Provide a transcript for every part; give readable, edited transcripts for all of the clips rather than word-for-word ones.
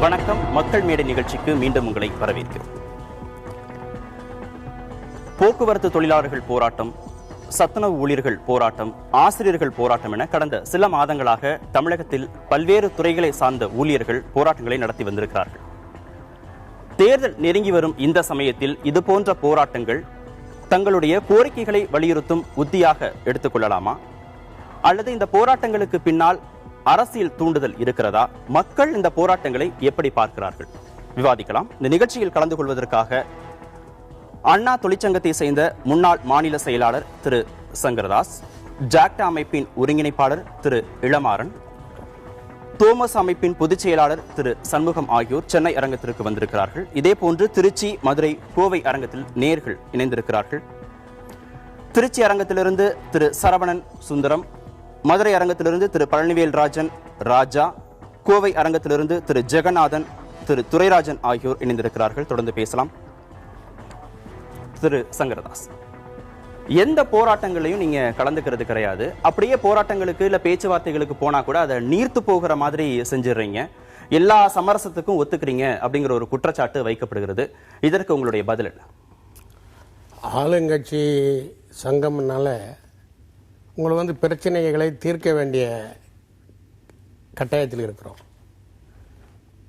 வணக்கம். மக்கள் மேடை நிகழ்ச்சிக்கு மீண்டும் உங்களை வரவேற்கிறோம். போக்குவரத்து தொழிலாளர்கள் போராட்டம், சத்துணவு ஊழியர்கள் போராட்டம், ஆசிரியர்கள் போராட்டம் என கடந்த சில மாதங்களாக தமிழகத்தில் பல்வேறு துறைகளை சார்ந்த ஊழியர்கள் போராட்டங்களை நடத்தி வந்திருக்கிறார்கள். தேர்தல் நெருங்கி வரும் இந்த சமயத்தில் இதுபோன்ற போராட்டங்கள் தங்களுடைய கோரிக்கைகளை வலியுறுத்தும் உத்தியாக எடுத்துக் கொள்ளலாமா, அல்லது இந்த போராட்டங்களுக்கு பின்னால் அரசியல் தூண்டுதல் இருக்கிறதா? மக்கள் இந்த போராட்டங்களை எப்படி பார்க்கிறார்கள்? விவாதிக்கலாம். இந்த நிகழ்ச்சியில் கலந்து கொள்வதற்காக அண்ணா தொழிற்சங்கத்தை சேர்ந்த முன்னாள் மாநில செயலாளர் திரு சங்கரதாஸ், ஜாக்டா அமைப்பின் ஒருங்கிணைப்பாளர் திரு இளமாறன், தோமஸ் அமைப்பின் பொதுச் செயலாளர் திரு சண்முகம் ஆகியோர் சென்னை அரங்கத்திற்கு வந்திருக்கிறார்கள். இதேபோன்று திருச்சி, மதுரை, கோவை அரங்கத்தில் நேயர்கள் இணைந்திருக்கிறார்கள். திருச்சி அரங்கத்திலிருந்து திரு சரவணன் சுந்தரம், மதுரை அரங்கத்திலிருந்து திரு பழனிவேல் ராஜன் ராஜா, கோவை அரங்கத்திலிருந்து திரு ஜெகநாதன், திரு துரைராஜன் ஆகியோர் இணைந்திருக்கிறார்கள். தொடர்ந்து பேசலாம். திரு சங்கரதாஸ், எந்த போராட்டங்களையும் நீங்க கலந்துக்கிறது கிடையாது. அப்படியே போராட்டங்களுக்கு இல்ல பேச்சுவார்த்தைகளுக்கு போனா கூட அதை நீர்த்து போகிற மாதிரி செஞ்சிடறீங்க. எல்லா சமரசத்துக்கும் ஒத்துக்கிறீங்க அப்படிங்கிற ஒரு குற்றச்சாட்டு வைக்கப்படுகிறது. இதற்கு உங்களுடைய பதில் என்ன? ஆளுங்கட்சி சங்கம்னால உங்களை பிரச்சனைகளை தீர்க்க வேண்டிய கட்டாயத்தில் இருக்கிறோம்.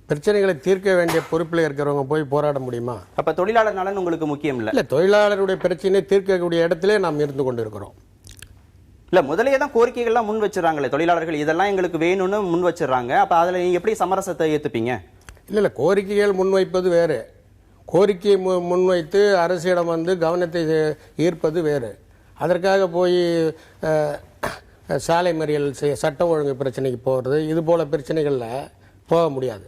பிரச்சனைகளை தீர்க்க வேண்டிய பொறுப்பில் இருக்கிறவங்க போய் போராட முடியுமா? அப்ப தொழிலாளர் நலன் உங்களுக்கு முக்கியம் இல்ல? தொழிலாளருடைய பிரச்சனையை தீர்க்கக்கூடிய இடத்திலே நாம் இருந்து கொண்டு இருக்கிறோம். இல்ல, முதலையே தான் கோரிக்கைகள்லாம் முன் வச்சிடறாங்களே தொழிலாளர்கள், இதெல்லாம் எங்களுக்கு வேணும்னு முன் வச்சிடறாங்க. அப்ப அதுல நீங்க எப்படி சமரசத்தை ஏத்துப்பீங்க? இல்ல, கோரிக்கைகள் முன்வைப்பது வேறு, கோரிக்கையை முன்வைத்து அரசிடம் கவனத்தை ஈர்ப்பது வேறு. அதற்காக போய் சாலை மறியல் செய்ய, சட்டம் ஒழுங்கு பிரச்சனைக்கு போகிறது, இது போல பிரச்சனைகளில் போக முடியாது.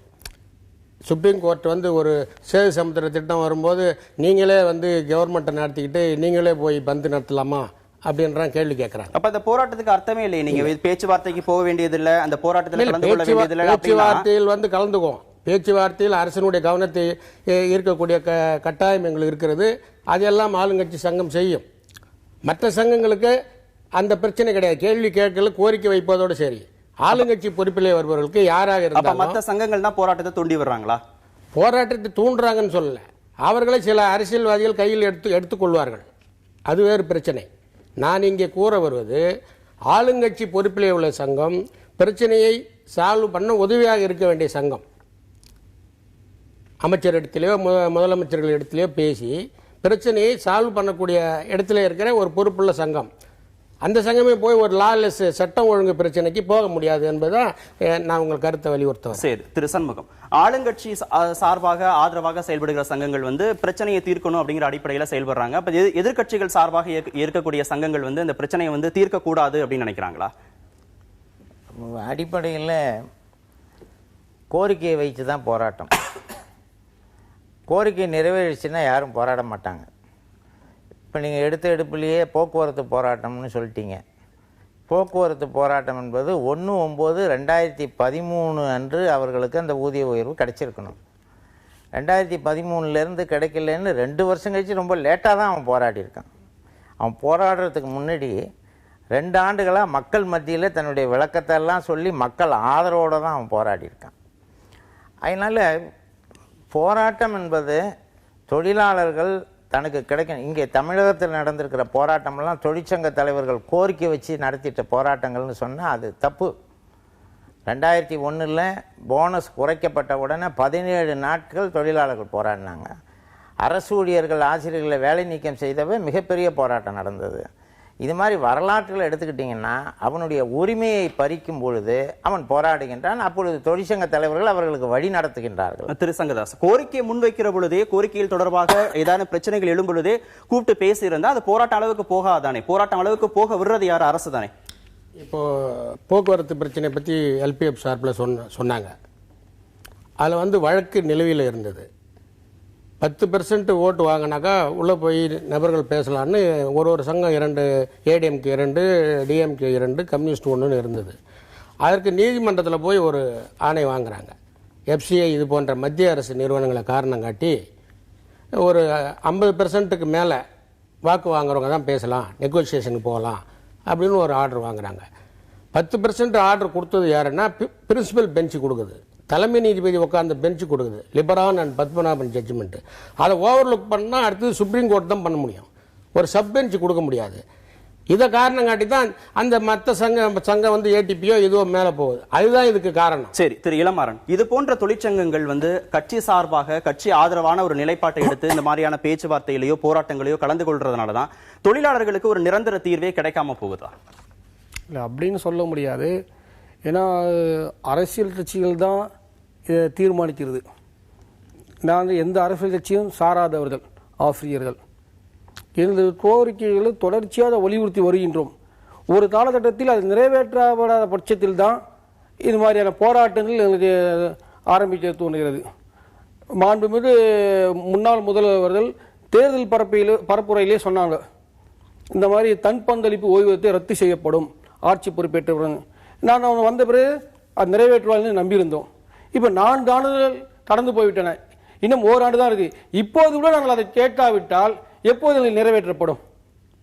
சுப்ரீம் கோர்ட் ஒரு சேது சமுத்திர திட்டம் வரும்போது நீங்களே கவர்மெண்ட்டை நடத்திக்கிட்டு நீங்களே போய் பந்து நடத்தலாமா அப்படின்ற கேள்வி கேட்கறாங்க. அப்ப அந்த போராட்டத்துக்கு அர்த்தமே இல்லை. நீங்க பேச்சுவார்த்தைக்கு போக வேண்டியது இல்லை, அந்த போராட்டத்தில் கலந்து கொள்ள வேண்டியது இல்லை. பேச்சுவார்த்தையில் கலந்துக்குவோம். பேச்சுவார்த்தையில் அரசனுடைய கவனத்தை ஈர்க்கக்கூடிய கட்டாயம் எங்களுக்கு இருக்கிறது. அதெல்லாம் ஆளுங்கட்சி சங்கம் செய்யும். மற்ற சங்கங்களுக்கு அந்த பிரச்சனை கிடையாது. கேள்வி கேட்கல, கோரிக்கை வைப்பதோடு சரி. ஆளுங்கட்சி பொறுப்பிலே வருபவர்களுக்கு யாராக இருந்தாலும் மற்ற சங்கங்கள் தான் போராட்டத்தை தூண்டி வர்றாங்களா? போராட்டத்தை தூண்டுறாங்கன்னு சொல்லல, அவர்களை சில அரசியல்வாதிகள் கையில் எடுத்துக்கொள்வார்கள். அது வேறு பிரச்சனை. நான் இங்கே கூற வருவது, ஆளுங்கட்சி பொறுப்பிலே உள்ள சங்கம் பிரச்சனையை சால்வ் பண்ண உதவியாக இருக்க வேண்டிய சங்கம். அமைச்சர் இடத்திலேயோ முதலமைச்சர்கள் இடத்திலேயோ பேசி பிரச்சனையை சால்வ் பண்ணக்கூடிய இடத்துல இருக்கிற ஒரு பொறுப்புள்ள சங்கம். அந்த சங்கமே போய் ஒரு லாலெஸ் சட்டம் ஒழுங்கு பிரச்சனைக்கு போக முடியாது என்பதுதான் நான் உங்கள் கருத்தை வலியுறுத்துவேன். சரி, திரு சண்முகம், ஆளுங்கட்சி சார்பாக ஆதரவாக செயல்படுகிற சங்கங்கள் பிரச்சனையை தீர்க்கணும் அப்படிங்கிற அடிப்படையில் செயல்படுறாங்க. அப்ப எதிர்கட்சிகள் சார்பாக இருக்கக்கூடிய சங்கங்கள் இந்த பிரச்சனையை தீர்க்க கூடாது அப்படின்னு நினைக்கிறாங்களா? அடிப்படையில் கோரிக்கையை வைத்து தான் போராட்டம். கோரிக்கை நிறைவேறிச்சுன்னா யாரும் போராட மாட்டாங்க. இப்போ நீங்கள் எடுப்பிலேயே போக்குவரத்து போராட்டம்னு சொல்லிட்டீங்க. போக்குவரத்து போராட்டம் என்பது 1/9/2013 அன்று அவர்களுக்கு அந்த ஊதிய உயர்வு கிடைச்சிருக்கணும். 2013 கிடைக்கலன்னு 2 வருஷம் கழிச்சு ரொம்ப லேட்டாக தான் அவன் போராடி இருக்கான். அவன் போராடுறதுக்கு முன்னாடி 2 ஆண்டுகளாக மக்கள் மத்தியில் தன்னுடைய விளக்கத்தெல்லாம் சொல்லி மக்கள் ஆதரவோடு தான் அவன் போராடி இருக்கான். அதனால் போராட்டம் என்பது தொழிலாளர்கள் தனக்கு கிடைக்கும். இங்கே தமிழகத்தில் நடந்திருக்கிற போராட்டமெல்லாம் தொழிற்சங்க தலைவர்கள் கோரிக்கை வச்சு நடத்திட்ட போராட்டங்கள்னு சொன்னால் அது தப்பு. 2001 போனஸ் குறைக்கப்பட்ட உடனே 17 நாட்கள் தொழிலாளர்கள் போராடினாங்க. அரசு ஊழியர்கள், ஆசிரியர்களை வேலை நீக்கம் செய்தவே மிகப்பெரிய போராட்டம் நடந்தது. இது மாதிரி வரலாற்றுகளை எடுத்துக்கிட்டிங்கன்னா அவனுடைய உரிமையை பறிக்கும் பொழுது அவன் போராடுகின்றான். அப்பொழுது தொழிற்சங்க தலைவர்கள் அவர்களுக்கு வழி நடத்துகின்றார்கள். திரு சங்கதாஸ், கோரிக்கையை முன்வைக்கிற பொழுதே, கோரிக்கையில் தொடர்பாக ஏதாவது பிரச்சனைகள் எழும் பொழுதே கூப்பிட்டு பேசியிருந்தா அது போராட்ட அளவுக்கு போகாதானே? போராட்டம் அளவுக்கு போக விடுறது யார்? அரசு தானே. இப்போ போக்குவரத்து பிரச்சனை பற்றி எல்பிஎஃப் சார்பில் சொன்னாங்க. அதில் வழக்கு நிலுவையில் இருந்தது. 10% ஓட்டு வாங்கினாக்கா உள்ளே போய் நபர்கள் பேசலான்னு ஒரு சங்கம் 2, ஏடிஎம்கே 2, டிஎம்கே 2, கம்யூனிஸ்ட் 1ன்னு இருந்தது. அதற்கு நீதிமன்றத்தில் போய் ஒரு ஆணை வாங்குறாங்க. எஃப்சிஐ இது போன்ற மத்திய அரசு நிறுவனங்களை காரணம் காட்டி ஒரு 50%க்கு மேலே வாக்கு வாங்குறவங்க தான் பேசலாம், நெகோசியேஷனுக்கு போகலாம் அப்படின்னு ஒரு ஆர்டர் வாங்குறாங்க. 10% ஆர்டர் கொடுத்தது யாருன்னா பிரின்சிபல் பெஞ்சு கொடுக்குது. தலைமை நீதிபதி உட்கார்ந்த பெஞ்சு கொடுக்குது, லிபரான் அண்ட் பத்மநாபன் ஜட்ஜ்மெண்ட். அதை ஓவர்லுக் பண்ணால் அடுத்தது சுப்ரீம் கோர்ட் தான் பண்ண முடியும், ஒரு சப் பெஞ்சு கொடுக்க முடியாது. இதை காரணம் காட்டி தான் அந்த மற்ற சங்கம் வந்து ஏடிபியோ இதுவோ மேலே போகுது. அதுதான் இதுக்கு காரணம். சரி திரு இளமாறன், இது போன்ற தொழிற்சங்கங்கள் வந்து கட்சி சார்பாக கட்சி ஆதரவான ஒரு நிலைப்பாட்டை எடுத்து இந்த மாதிரியான பேச்சுவார்த்தைகளையோ போராட்டங்களையோ கலந்து கொள்றதுனால தான் தொழிலாளர்களுக்கு ஒரு நிரந்தர தீர்வே கிடைக்காம போகுதா? இல்லை அப்படின்னு சொல்ல முடியாது. ஏன்னா அரசியல் கட்சிகள் தான் இதை தீர்மானிக்கிறது. நாங்கள் எந்த அரசியல் கட்சியும் சாராதவர்கள், ஆசிரியர்கள். இந்த கோரிக்கைகளை தொடர்ச்சியாக வலியுறுத்தி வருகின்றோம். ஒரு காலகட்டத்தில் அது நிறைவேற்றப்படாத பட்சத்தில் தான் இது மாதிரியான போராட்டங்கள் எங்களுக்கு ஆரம்பிக்க தோன்றுகிறது. மாண்புமிகு முன்னாள் முதல்வர்கள் தேர்தல் பரப்புரையிலே சொன்னாங்க, இந்த மாதிரி தன் பங்களிப்பு ஓய்வூதியத்தை ரத்து செய்யப்படும் ஆட்சி பொறுப்பேற்றவுடன். நான் வந்த பிறகு அது நிறைவேற்றுவார்கள் நம்பியிருந்தோம். இப்போ 4 ஆண்டுகள் கடந்து போய்விட்டன, இன்னும் ஓராண்டு தான் இருக்கு. இப்போது கூட நாங்கள் அதை கேட்காவிட்டால் எப்போது நிறைவேற்றப்படும்?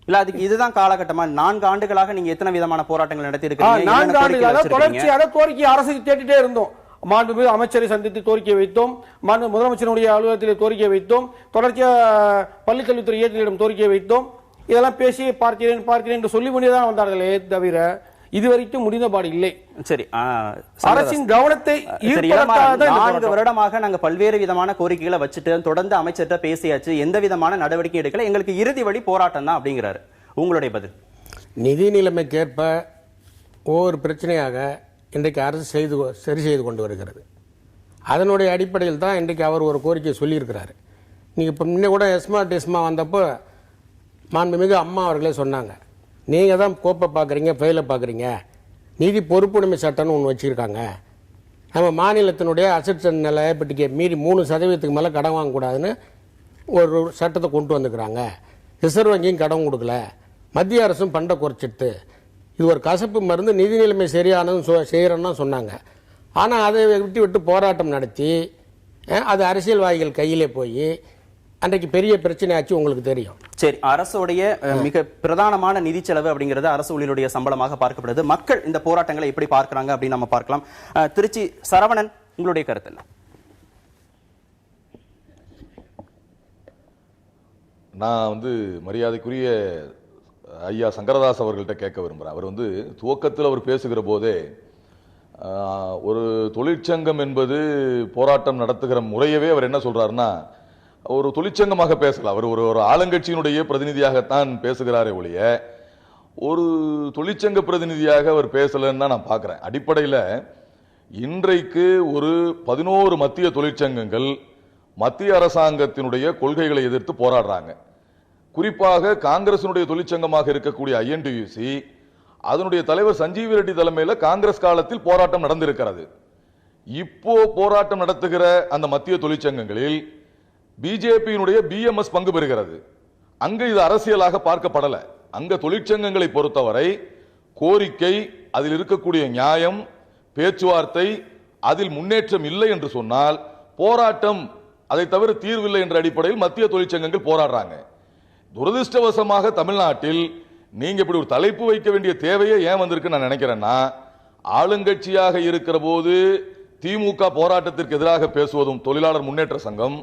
இல்ல அதுக்கு இதுதான் காலகட்டமா? 4 ஆண்டுகளாக நீங்க எத்தனை விதமான போராட்டங்கள் நடத்தி இருக்கீங்க? 4 ஆண்டுகளாக தொடர்ச்சியாக கோரிக்கை அரசுக்கு கேட்டுட்டே இருந்தோம். மாண்புமிகு அமைச்சரை சந்தித்து கோரிக்கை வைத்தோம், மாண்பு முதலமைச்சருடைய அலுவலகத்தில் கோரிக்கை வைத்தோம், தொடர்ச்சியாக பள்ளிக்கல்வித்துறை இயக்குநரிடம் கோரிக்கை வைத்தோம். இதெல்லாம் பேசி பார்க்கிறேன் என்று சொல்லி கொண்டேதான் வந்தார்களே தவிர இதுவரைக்கும் முடிந்தபாடு இல்லை. சரி, அரசின் கவனத்தை 4 வருடமாக நாங்க பல்வேறு விதமான கோரிக்கைகளை வச்சுட்டு தொடர்ந்து அமைச்சர்கிட்ட பேசியாச்சு, எந்த விதமான நடவடிக்கை எடுக்கல, எங்களுக்கு இறுதி வழி போராட்டம் தான் அப்படிங்கிறாரு. உங்களுடைய பதில்? நிதி நிலைமைக்கேற்ப ஒவ்வொரு பிரச்சனையாக இன்றைக்கு அரசு சரி செய்து கொண்டு வருகிறது. அதனுடைய அடிப்படையில் தான் இன்றைக்கு அவர் ஒரு கோரிக்கையை சொல்லியிருக்கிறாரு. நீங்கள் இப்போ முன்ன கூட எஸ்மா வந்தப்போ மாண்புமிகு அம்மா அவர்களே சொன்னாங்க, நீங்கள் தான் கோப்பை பார்க்குறீங்க, ஃபெயிலை பார்க்குறீங்க, நிதி பொறுப்புடைமை சட்டம்னு ஒன்று வச்சுருக்காங்க, நம்ம மாநிலத்தினுடைய அசெட் நிலையப்பட்டிக்கு மீறி 3% மேலே கடன் வாங்கக்கூடாதுன்னு ஒரு சட்டத்தை கொண்டு வந்துக்கிறாங்க. ரிசர்வ் வங்கியும் கடன் கொடுக்கல, மத்திய அரசும் பண்டை குறைச்சிட்டு, இது ஒரு கசப்பு மருந்து, நிதி நிலைமை சரியானதும் செய்கிறோன்னா சொன்னாங்க. ஆனால் அதை விட்டு போராட்டம் நடத்தி அது அரசியல்வாதிகள் கையிலே போய் அன்றைக்கு பெரிய பிரச்சனை ஆச்சு, உங்களுக்கு தெரியும். சரி, அரசுடைய மிக பிரதானமான நிதி செலவு அப்படிங்கிறது அரசு ஊழியருடைய சம்பளமாக பார்க்கப்படுது. மக்கள் இந்த போராட்டங்களை எப்படி பார்க்கிறாங்க அப்படின்னு நம்ம பார்க்கலாம். திருச்சி சரவணன், உங்களுடைய கருத்து என்ன? நான் மரியாதைக்குரிய ஐயா சங்கரதாஸ் அவர்கள்ட்ட கேட்க விரும்புகிறேன். அவர் துவக்கத்தில் அவர் பேசுகிற போதே ஒரு தொழிற்சங்கம் என்பது போராட்டம் நடத்துகிற முறையவே அவர் என்ன சொல்றாருன்னா, ஒரு தொழிற்சங்கமாக பேசல, அவர் ஒரு ஆளுங்கட்சியினுடைய பிரதிநிதியாகத்தான் பேசுகிறாரே ஒழிய ஒரு தொழிற்சங்க பிரதிநிதியாக அவர் பேசலன்னு நான் பார்க்கிறேன். அடிப்படையில் இன்றைக்கு ஒரு 11 மத்திய தொழிற்சங்கங்கள் மத்திய அரசாங்கத்தினுடைய கொள்கைகளை எதிர்த்து போராடுறாங்க. குறிப்பாக காங்கிரசினுடைய தொழிற்சங்கமாக இருக்கக்கூடிய INTUC, அதனுடைய தலைவர் சஞ்சீவ் ரெட்டி தலைமையில் காங்கிரஸ் காலத்தில் போராட்டம் நடந்திருக்கிறது. இப்போ போராட்டம் நடத்துகிற அந்த மத்திய தொழிற்சங்கங்களில் பிஜேபியினுடைய BMS பங்கு பெறுகிறது. அங்க இது அரசியலாக பார்க்கப்படல. அங்க தொழிற்சங்கங்களை பொறுத்தவரை கோரிக்கை, அதில் இருக்கக்கூடிய நியாயம், பேச்சுவார்த்தை, அதில் முன்னேற்றம் இல்லை என்று சொன்னால் போராட்டம், அதை தவிர தீர்வில்லை என்ற அடிப்படையில் மத்திய தொழிற்சங்கங்கள் போராடுறாங்க. துரதிருஷ்டவசமாக தமிழ்நாட்டில் நீங்க இப்படி ஒரு தலைப்பு வைக்க வேண்டிய தேவையே ஏன் வந்திருக்கு நான் நினைக்கிறேன்னா, ஆளுங்கட்சியாக இருக்கிற போது திமுக போராட்டத்திற்கு எதிராக பேசுவதும் தொழிலாளர் முன்னேற்ற சங்கம்,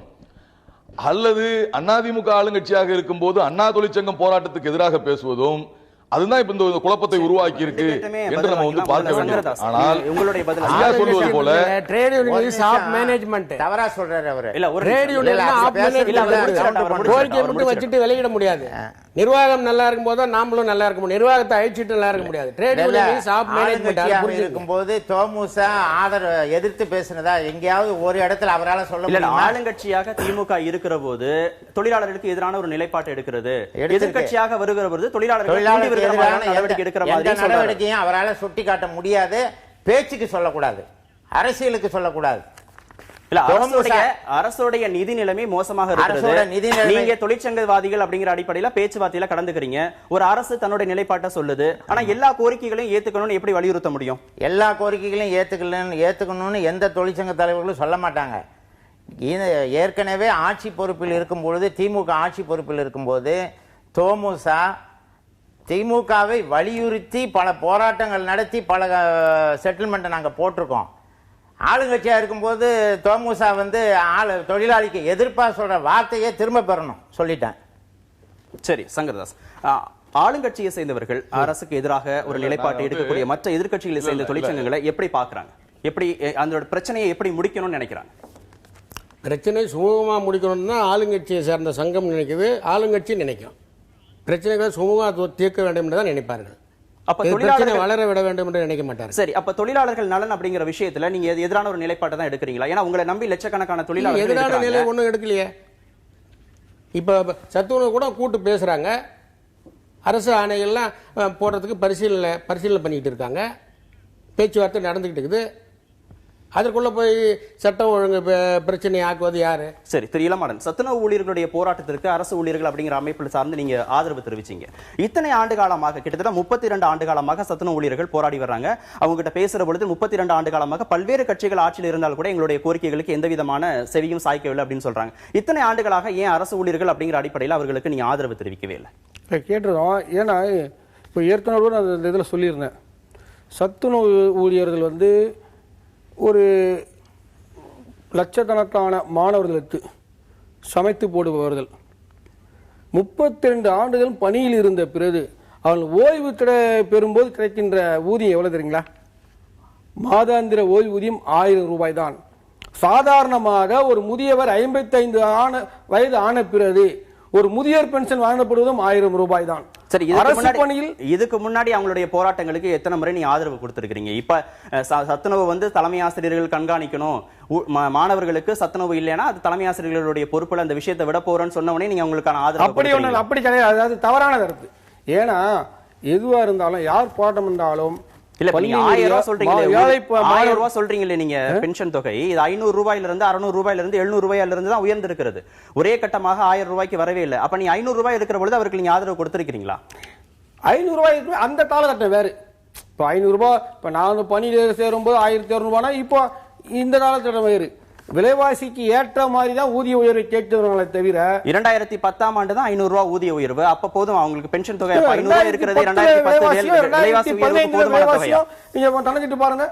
அல்லது அதிமுக ஆளுங்கட்சியாக இருக்கும் போது அண்ணா தொழிற்சங்கம் போராட்டத்துக்கு எதிராக பேசுவதும், அதுதான் இப்ப இந்த குழப்பத்தை உருவாக்கி இருக்கு என்று நம்ம பார்க்க வேண்டியது. ஆனால் உங்களுடைய பதில் ஐயா சொல்வது போல ட்ரேட் யூனியன் ஆப் மேனேஜ்மென்ட் தவறா சொல்றாரு அவரு. இல்ல, ஒரு ட்ரேட் யூனியன் ஆப் மேனேஜ்மென்ட் கோரிக்கை மட்டும் வச்சிட்டு வெளியிட முடியாது. நிர்வாகம் நல்லா இருக்கும் போது நாமளும் நல்லா இருக்க முடியும், நிர்வாகத்தை அழிச்சிட்டு நல்லா இருக்க முடியாது. ட்ரேட் யூனியன் ஆப் மேனேஜ்மென்ட் இருக்கும்போது தோமுசா எதிர்த்து பேசினதா எங்கேயாவது ஒரு இடத்துல அவரால் சொல்ல முடியல. ஆளுங்கட்சியாக திமுக இருக்கிற போது தொழிலாளர்களுக்கு எதிரான ஒரு நிலைப்பாட்டை எடுக்கிறது, எதிர்கட்சியாக வருகிற போது தொழிலாளர்களுக்கு நடவடிக்கையும் அவரால் சுட்டி காட்ட முடியாது. பேச்சுக்கு சொல்லக்கூடாது, அரசியலுக்கு சொல்லக்கூடாது. அரசுடைய நிதி நிலைமை மோசமாக இருக்கிறது. நீங்க தொழிற்சங்கவாதிகள் அப்படிங்கிற அடிப்படையில பேச்சுவார்த்தையில கலந்துக்கிறீங்க. ஒரு அரசு தன்னுடைய நிலைப்பாட்டை சொல்லுது, ஆனா எல்லா கோரிக்கைகளையும் ஏத்துக்கணும்னு எப்படி வலியுறுத்த முடியும்? எல்லா கோரிக்கைகளையும் ஏத்துக்கணும்னு எந்த தொழிற்சங்க தலைவர்களும் சொல்ல மாட்டாங்க. ஏற்கனவே ஆட்சி பொறுப்பில் இருக்கும் பொழுது, திமுக ஆட்சி பொறுப்பில் இருக்கும்போது தோமுசா திமுகவை வலியுறுத்தி பல போராட்டங்கள் நடத்தி பல செட்டில்மெண்ட்டை நாங்கள் போட்டிருக்கோம். ஆளுங்கட்சியாக இருக்கும்போது தோமுசா வந்து தொழிலாளிக்கு எதிர்ப்பாக சொல்கிற வார்த்தையை திரும்ப பெறணும் சொல்லிட்டேன். சரி சங்கரதாஸ், ஆளுங்கட்சியை சேர்ந்தவர்கள் அரசுக்கு எதிராக ஒரு நிலைப்பாட்டை எடுக்கக்கூடிய மற்ற எதிர்க்கட்சிகளை சேர்ந்த தொழிற்சங்கங்களை எப்படி பார்க்கறாங்க? எப்படி அந்த பிரச்சனையை எப்படி முடிக்கணும்னு நினைக்கிறாங்க? பிரச்சனை சுமூகமாக முடிக்கணும்னு தான் ஆளுங்கட்சியை சேர்ந்த சங்கம் நினைக்குது, ஆளுங்கட்சி நினைக்கும். பிரச்சனைகளை சுமூகமாக தீர்க்க வேண்டும் என்று தான் நினைப்பார்கள். அப்ப பிரச்சனை வளர விட வேண்டும் என்று நினைக்க மாட்டார். சரி, அப்ப தொழிலாளர்கள் நலன் அப்படிங்கிற விஷயத்துல நீங்க எதிரான ஒரு நிலைப்பாட்டை தான் எடுக்கிறீங்களா? ஏன்னா உங்களை நம்பி லட்சக்கணக்கான தொழிலாளர்கள் எதிரான நிலை ஒன்றும் எடுக்கலையே. இப்ப சத்துணவு கூட கூட்டு பேசுறாங்க, அரசு ஆணைகள்லாம் போடுறதுக்கு பரிசீலனை பண்ணிட்டு இருக்காங்க, பேச்சுவார்த்தை நடந்துகிட்டு இருக்குது. அதற்குள்ள போய் சட்டம் ஒழுங்கு பிரச்சனை ஆக்குவது யாரு? சரி, திரு இளமாறன், சத்துணவு ஊழியர்களுடைய போராட்டத்திற்கு அரசு ஊழியர்கள் அப்படிங்கிற அமைப்பில் சார்ந்து நீங்க ஆதரவு தெரிவிச்சீங்க. இத்தனை ஆண்டு காலமாக, கிட்டத்தட்ட 32 ஆண்டு காலமாக சத்துணவு ஊழியர்கள் போராடி வர்றாங்க. அவங்க கிட்ட பேசுற பொழுது 32 ஆண்டு காலமாக பல்வேறு கட்சிகள் ஆட்சியில் இருந்தால் கூட எங்களுடைய கோரிக்கைகளுக்கு எந்த விதமான செவியும் சாய்க்கவில்லை அப்படின்னு சொல்றாங்க. இத்தனை ஆண்டுகளாக ஏன் அரசு ஊழியர்கள் அப்படிங்கிற அடிப்படையில் அவர்களுக்கு நீங்க ஆதரவு தெரிவிக்கவே இல்லை? கேட்டுருவோம். ஏன்னா இப்போ ஏற்கனவே நான் அந்த இதில் சொல்லியிருந்தேன், சத்துணவு ஊழியர்கள் வந்து ஒரு லட்சக்கணக்கான மாணவர்களுக்கு சமைத்து போடுபவர்கள் 32 ஆண்டுகள் பணியில் இருந்த பிறகு அவர்கள் ஓய்வு பெறும்போது கிடைக்கின்ற ஊதியம் எவ்வளவு தெரியுங்களா? மாதாந்திர ஓய்வூதியம் 1000 ரூபாய் தான். சாதாரணமாக ஒரு முதியவர் 55 வயது ஆன பிறகு ஒரு முதியோர் பென்ஷன் வழங்கப்படுவதும் 1000 ரூபாய் தான். சரி, இதுக்கு முன்னாடி அவங்களுடைய போராட்டங்களுக்கு எத்தனை முறை நீ ஆதரவு கொடுத்திருக்கீங்க? இப்ப சத்துணவு வந்து தலைமை ஆசிரியர்கள் கண்காணிக்கணும், மாணவர்களுக்கு சத்துணவு இல்லைன்னா அது தலைமை ஆசிரியர்களுடைய பொறுப்புல அந்த விஷயத்தை விட போறோன்னு சொன்னவனே நீங்க அவங்களுக்கான ஆதரவு அப்படி கிடையாது. அதாவது தவறான கருத்து. ஏன்னா எதுவா இருந்தாலும், யார் போராட்டம் இருந்தாலும் இல்ல, 1000 ரூபாய் சொல்றீங்களே, 1000 ரூபாய் சொல்றீங்களே நீங்க பென்ஷன் தொகை, இது 500 ரூபாயில இருந்து 600 ரூபாயில இருந்து 700 ரூபாயில இருந்து தான் உயர்ந்திருக்கிறது. ஒரே கட்டமாக 1000 ரூபாய்க்கு வரவே இல்லை. அப்ப நீ 500 ரூபாய் இருக்கிற பொழுது அவருக்கு நீங்க ஆதரவு கொடுத்திருக்கீங்களா? 500 ரூபாய் அந்த காலகட்டம் வேறு. இப்போ 500 ரூபாய், இப்ப நான் பணியில சேரும்போது 1200 ரூபாய்னா இப்போ இந்த காலகட்டம் வேறு. விலைவாசிக்கு ஏற்ற மாதிரி தான் ஊதிய உயர்வை கேட்கிறவங்களை தவிர 2010ஆம் ஆண்டு தான் 500 ரூபாய் ஊதிய உயர்வு. அப்ப போதும் அவங்களுக்கு பென்ஷன் தொகை 500 ரூபாய் இருக்கிறது. 2010 விலைவாசி உயர்வு போதுமான தொகையா? நீங்க தனக்கிட்டு பாருங்க.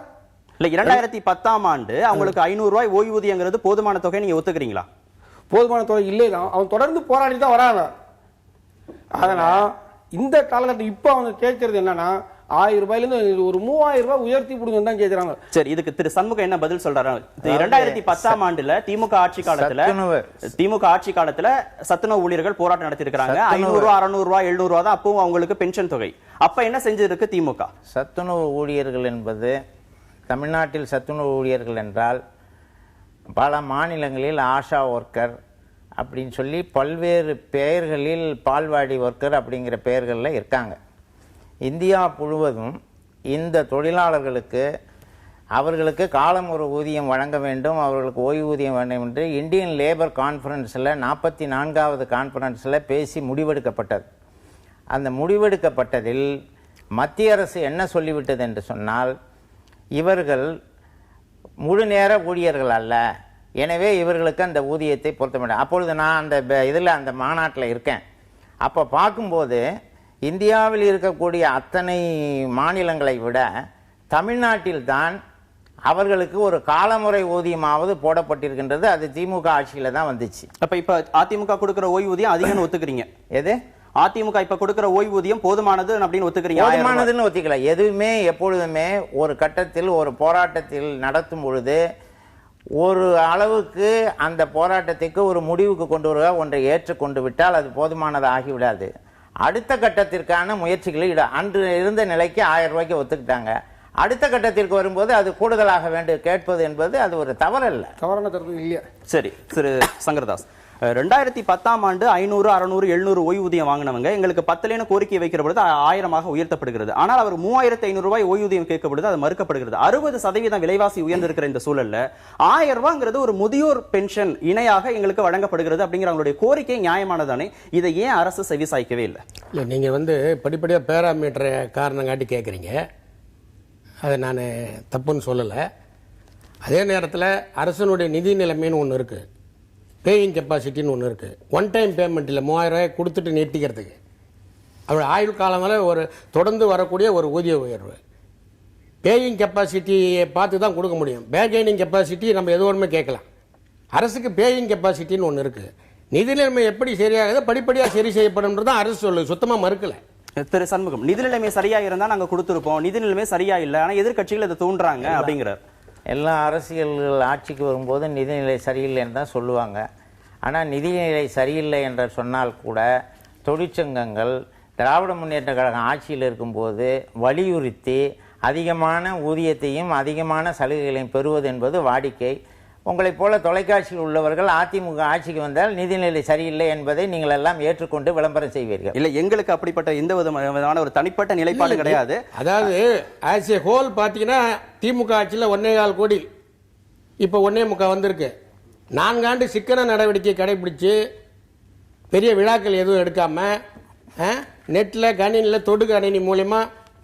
இல்ல, 2010ஆம் ஆண்டு அவங்களுக்கு 500 ரூபாய் ஓய்வூதியங்கிறது போதுமான தொகை நீங்க ஒத்துக்கிறீங்களா? போதுமான தொகை இல்லை தான். அவன் தொடர்ந்து போராடி தான் வராங்க. அதனால இந்த காலகட்டம் இப்ப அவங்க கேட்கறது என்னன்னா 1000 ரூபாயில இருந்து ஒரு 3000 ரூபாய் உயர்த்தி கொடுங்கன்னு தான் கேட்கிறாங்க. சரி, இதுக்கு திரு சண்முகம் என்ன பதில் சொல்றாரு? 2010ஆம் ஆண்டுல திமுக ஆட்சி காலத்துல சத்துணவு ஊழியர்கள் போராட்டம் நடத்தி இருக்காங்க. 500 ரூபாய் 600 ரூபாய் 700 ரூபாய் தான் அப்பவும் அவங்களுக்கு பென்ஷன் தொகை. அப்ப என்ன செஞ்சிருக்கு திமுக? சத்துணவு ஊழியர்கள் என்பது, தமிழ்நாட்டில் சத்துணவு ஊழியர்கள் என்றால் பல மாநிலங்களில் ஆஷா ஒர்க்கர் அப்படின்னு சொல்லி பல்வேறு பெயர்களில், பால்வாடி ஒர்க்கர் அப்படிங்கிற பெயர்களில் இருக்காங்க. இந்தியா முழுவதும் இந்த தொழிலாளர்களுக்கு அவர்களுக்கு காலம் ஒரு ஊதியம் வழங்க வேண்டும், அவர்களுக்கு ஓய்வூதியம் வேண்டும் என்று இந்தியன் லேபர் கான்ஃபரன்ஸில் 44வது கான்ஃபரன்ஸில் பேசி முடிவெடுக்கப்பட்டது. அந்த முடிவெடுக்கப்பட்டதில் மத்திய அரசு என்ன சொல்லிவிட்டது என்று சொன்னால், இவர்கள் முழு நேர ஊழியர்கள் அல்ல, எனவே இவர்களுக்கு அந்த ஊதியத்தை பொருத்த வேண்டும். அப்பொழுது நான் அந்த இதில் அந்த மாநாட்டில் இருக்கேன். அப்போ பார்க்கும்போது இந்தியாவில் இருக்கக்கூடிய அத்தனை மாநிலங்களை விட தமிழ்நாட்டில் தான் அவர்களுக்கு ஒரு காலமுறை ஊதியமாவது போடப்பட்டிருக்கின்றது. அது திமுக ஆட்சியில தான் வந்துச்சு. அப்ப இப்ப அதிமுக கொடுக்கிற ஓய்வூதியம் அதிகம்னு ஒத்துக்கிறீங்க? எது அதிமுக இப்ப கொடுக்கிற ஓய்வூதியம் போதுமானது அப்படின்னு ஒத்துக்கிறீங்க? போதுமானதுன்னு ஒத்துக்கல. எதுவுமே எப்பொழுதுமே ஒரு கட்டத்தில் ஒரு போராட்டத்தில் நடத்தும் பொழுது ஒரு அளவுக்கு அந்த போராட்டத்துக்கு ஒரு முடிவுக்கு கொண்டு வர ஒன்றை ஏற்றுக்கொண்டு விட்டால் அது போதுமானது ஆகிவிடாது. அடுத்த கட்டத்திற்கான முயற்சிகளை அன்று இருந்த நிலைக்கு 1000 ரூபாய்க்கு ஒத்துக்கிட்டாங்க. அடுத்த கட்டத்திற்கு வரும்போது அது கூடுதலாக வேண்டும் கேட்பது என்பது அது ஒரு தவறல்ல, தவறான கருத்து இல்லையா? சரி, திரு சங்கரதாஸ், 2010ஆம் ஆண்டு 500 600 700 ஓய்வூதியம் வாங்கினவங்க எங்களுக்கு 10 கோரிக்கை வைக்கிற பொழுது 1000 உயர்த்தப்படுகிறது. ஆனால் அவர் 3500 ரூபாய் ஓய்வூதியம் கேட்கப்படுது, அது மறுக்கப்படுகிறது. 60% விலைவாசி உயர்ந்திருக்கிற இந்த சூழல்ல 1000 ரூபாய்ங்கிறது ஒரு முதியோர் பென்ஷன் இணையாக எங்களுக்கு வழங்கப்படுகிறது அப்படிங்கிற அவங்களுடைய கோரிக்கை நியாயமானதானே? இதை ஏன் அரசு செவிசாய்க்கவே இல்லை? இல்லை, நீங்க படிப்படியாக பேராமீட்டர் காரணம் காட்டி கேட்குறீங்க. அதை நான் தப்புன்னு சொல்லலை. அதே நேரத்தில் அரசனுடைய நிதி நிலைமைன்னு ஒன்று இருக்குது, பேயிங் கெப்பாசிட்டின்னு ஒன்று இருக்குது. ஒன் டைம் பேமெண்ட் இல்லை, 3000 ரூபாய் கொடுத்துட்டு நிறுத்திக்கிறதுக்கு. அவருடைய ஆயுள் காலம் வரை ஒரு தொடர்ந்து வரக்கூடிய ஒரு ஊதிய உயர்வு. பேயிங் கெப்பாசிட்டியை பார்த்து தான் கொடுக்க முடியும். பேர்கெய்னிங் கெப்பாசிட்டி நம்ம எது ஒன்றுமே கேட்கலாம். அரசுக்கு பேயிங் கெப்பாசிட்டின்னு ஒன்று இருக்குது. நிதி நிலைமை எப்படி சரியாகுது படிப்படியாக சரி செய்யப்படும்ன்றது தான் அரசு சொல்லுது, சுத்தமாக மறுக்கல. திரு சண்முகம், நிதி நிலைமை சரியா இருந்தா நாங்க கொடுத்திருப்போம், நிதி நிலைமை சரியா இல்ல, ஆனா எதிர்க்கட்சிகள் இதை தூண்டுறாங்க அப்படிங்கிறார். எல்லா அரசியல்கள் ஆட்சிக்கு வரும்போது நிதிநிலை சரியில்லைன்னு தான் சொல்லுவாங்க. ஆனால் நிதிநிலை சரியில்லை என்று சொன்னால் கூட தொழிற்சங்கங்கள் திராவிட முன்னேற்ற கழகம் ஆட்சியில் இருக்கும்போது வலியுறுத்தி அதிகமான ஊதியத்தையும் அதிகமான சலுகைகளையும் பெறுவது என்பது வாடிக்கை. உங்களைப் போல தொலைக்காட்சியில் உள்ளவர்கள் அதிமுக ஆட்சிக்கு வந்தால் நிதிநிலை சரியில்லை என்பதை நீங்கள் எல்லாம் ஏற்றுக்கொண்டு விளம்பரம் செய்வீர்கள். இல்ல, எங்களுக்கு அப்படிப்பட்ட எந்த விதமான ஒரு தனிப்பட்ட நிலைப்பாடு கிடையாது. அதாவது ஆஸ் ஏ ஹோல் பார்த்தீங்கன்னா திமுக ஆட்சியில் 1.25 கோடி, இப்போ 1.25 வந்திருக்கு. 4 ஆண்டு சிக்கன நடவடிக்கை கடைபிடிச்சு பெரிய விழாக்கள் எதுவும் எடுக்காம நெட்டில் கணினியில் தொடு கணினி மூலமா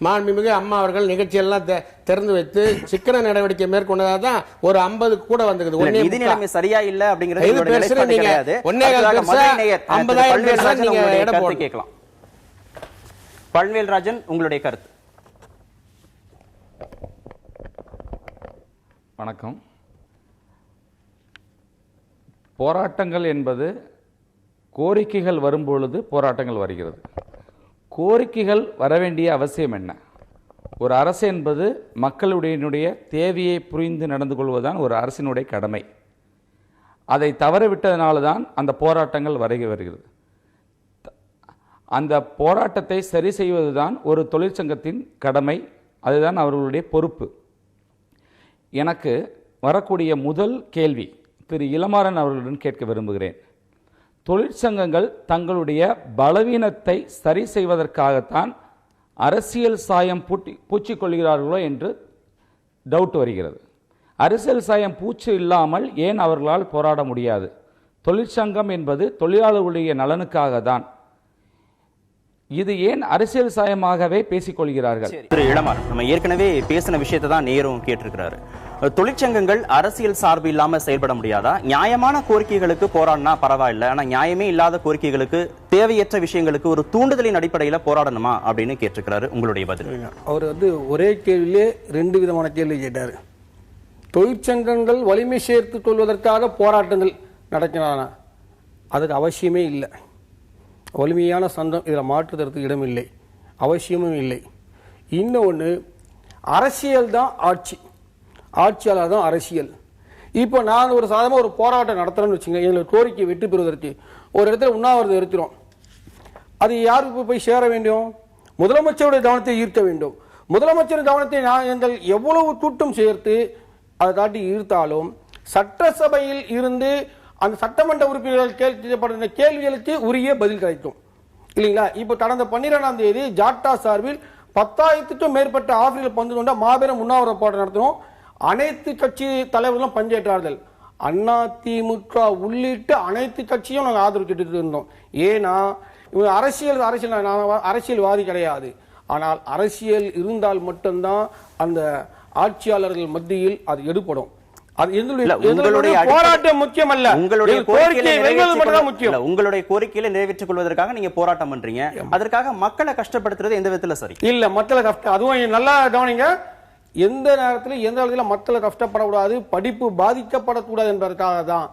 மாண்புமிகு அம்மா அவர்கள் நிகழ்ச்சியெல்லாம் திறந்து வைத்து சிக்கன நடவடிக்கை மேற்கொண்டதாக தான் ஒரு 50 கூட வந்துக்குது. நிதி நிலைமை சரியா இல்ல அப்படிங்கிறது கேட்கலாம். பழனிவேல்ராஜன், உங்களுடைய கருத்து. வணக்கம். போராட்டங்கள் என்பது கோரிக்கைகள் வரும்பொழுது போராட்டங்கள் வருகிறது. கோரிக்கைகள் வரவேண்டிய அவசியம் என்ன? ஒரு அரசு என்பது மக்களுடைய தேவையை புரிந்து நடந்து கொள்வதுதான் ஒரு அரசினுடைய கடமை. அதை தவறவிட்டதனால்தான் அந்த போராட்டங்கள் வருகிறது. அந்த போராட்டத்தை சரி செய்வதுதான் ஒரு தொழிற்சங்கத்தின் கடமை, அதுதான் அவர்களுடைய பொறுப்பு. எனக்கு வரக்கூடிய முதல் கேள்வி திரு இளமாறன் அவர்களுடன் கேட்க விரும்புகிறேன். தொழிற்சங்கங்கள் தங்களுடைய பலவீனத்தை சரி செய்வதற்காகத்தான் அரசியல் சாயம் பூச்சிக்கொள்கிறார்களோ என்று டவுட் வருகிறது. அரசியல் சாயம் பூச்சி இல்லாமல் ஏன் அவர்களால் போராட முடியாது? தொழிற்சங்கம் என்பது தொழிலாளர்களுடைய நலனுக்காக தான். இது ஏன் அரசியல் சாயமாகவே பேசிக்கொள்கிறார்கள்? திரு இளமாறன், நம்ம ஏற்கனவே பேசின விஷயத்தை தான் நேரும் கேட்டிருக்கிறாரு. தொழிற்சங்கங்கள் அரசியல் சார்பு இல்லாம செயல்பட முடியாதா? நியாயமான கோரிக்கைகளுக்கு போராடினா பரவாயில்ல, ஆனா நியாயமே இல்லாத கோரிக்கைகளுக்கு, தேவையற்ற விஷயங்களுக்கு ஒரு தூண்டுதலின் அடிப்படையில் போராடணுமா அப்படின்னு கேட்டிருக்கிறாரு. உங்களுடைய பதில்? அவர் ஒரே கேள்வியிலே 2 விதமான கேள்வி கேட்டார். தொழிற்சங்கங்கள் வலிமை சேர்த்து கொள்வதற்காக போராட்டங்கள் நடக்கிறானா? அதுக்கு அவசியமே இல்லை. வலிமையான சங்கம் இதில் மாற்றுதற்கு இடமில்லை, அவசியமும் இல்லை. இன்னொன்று, அரசியல் தான் ஆட்சி, ஆட்சியாளர் தான் அரசியல். இப்போ நான் ஒரு சாதாரண ஒரு போராட்டம் நடத்துறேன்னு வச்சுங்க, எங்களுக்கு கோரிக்கை வெற்றி பெறுவதற்கு ஒரு இடத்துல உண்ணாவிரதம் இருக்கிறோம். அது யாருக்கு போய் சேர வேண்டும்? முதலமைச்சருடைய கவனத்தை ஈர்க்க வேண்டும். முதலமைச்சர் கவனத்தை நாங்கள் எவ்வளவு கூட்டம் சேர்த்து அதை காட்டி ஈர்த்தாலும் சட்டசபையில் இருந்து அந்த சட்டமன்ற உறுப்பினர்கள் கேட்கப்படுகிற கேள்விகளுக்கு உரிய பதில் கிடைக்கும் இல்லைங்களா? இப்போ கடந்த 12ஆம் தேதி ஜாட்டா சார்பில் 10,000க்கும் மேற்பட்ட ஆசிரியர்கள் பங்கு கொண்ட மாபெரும் உண்ணாவிரத போராட்டம் நடத்தினோம். அனைத்து கட்சி தலைவர்களும் பங்கேற்றார்கள். அதிமுக உள்ளிட்ட அனைத்து கட்சியும் நாங்கள் ஆதரவு கேட்டு இருந்தோம். ஏன்னா இவங்க அரசியல்வாதி கிடையாது. ஆனால் அரசியல் இருந்தால் மட்டும்தான் அந்த ஆட்சியாளர்கள் மத்தியில் அது எடுப்படும். போராட்டம் முக்கியம் அல்ல, உங்களுடைய கோரிக்கைகளை நிறைவேற்றிக் கொள்வதற்காக நீங்க போராட்டம் பண்றீங்க. அதற்காக மக்களை கஷ்டப்படுத்துறது எந்த விதத்துல சரி இல்ல. மக்களை கஷ்டம், அதுவும் நல்லா கவனிங்க, எந்த நேரத்தில் எந்த இடத்துல மக்களை கஷ்டப்படக்கூடாது, படிப்பு பாதிக்கப்படக்கூடாது என்பதற்காக தான்.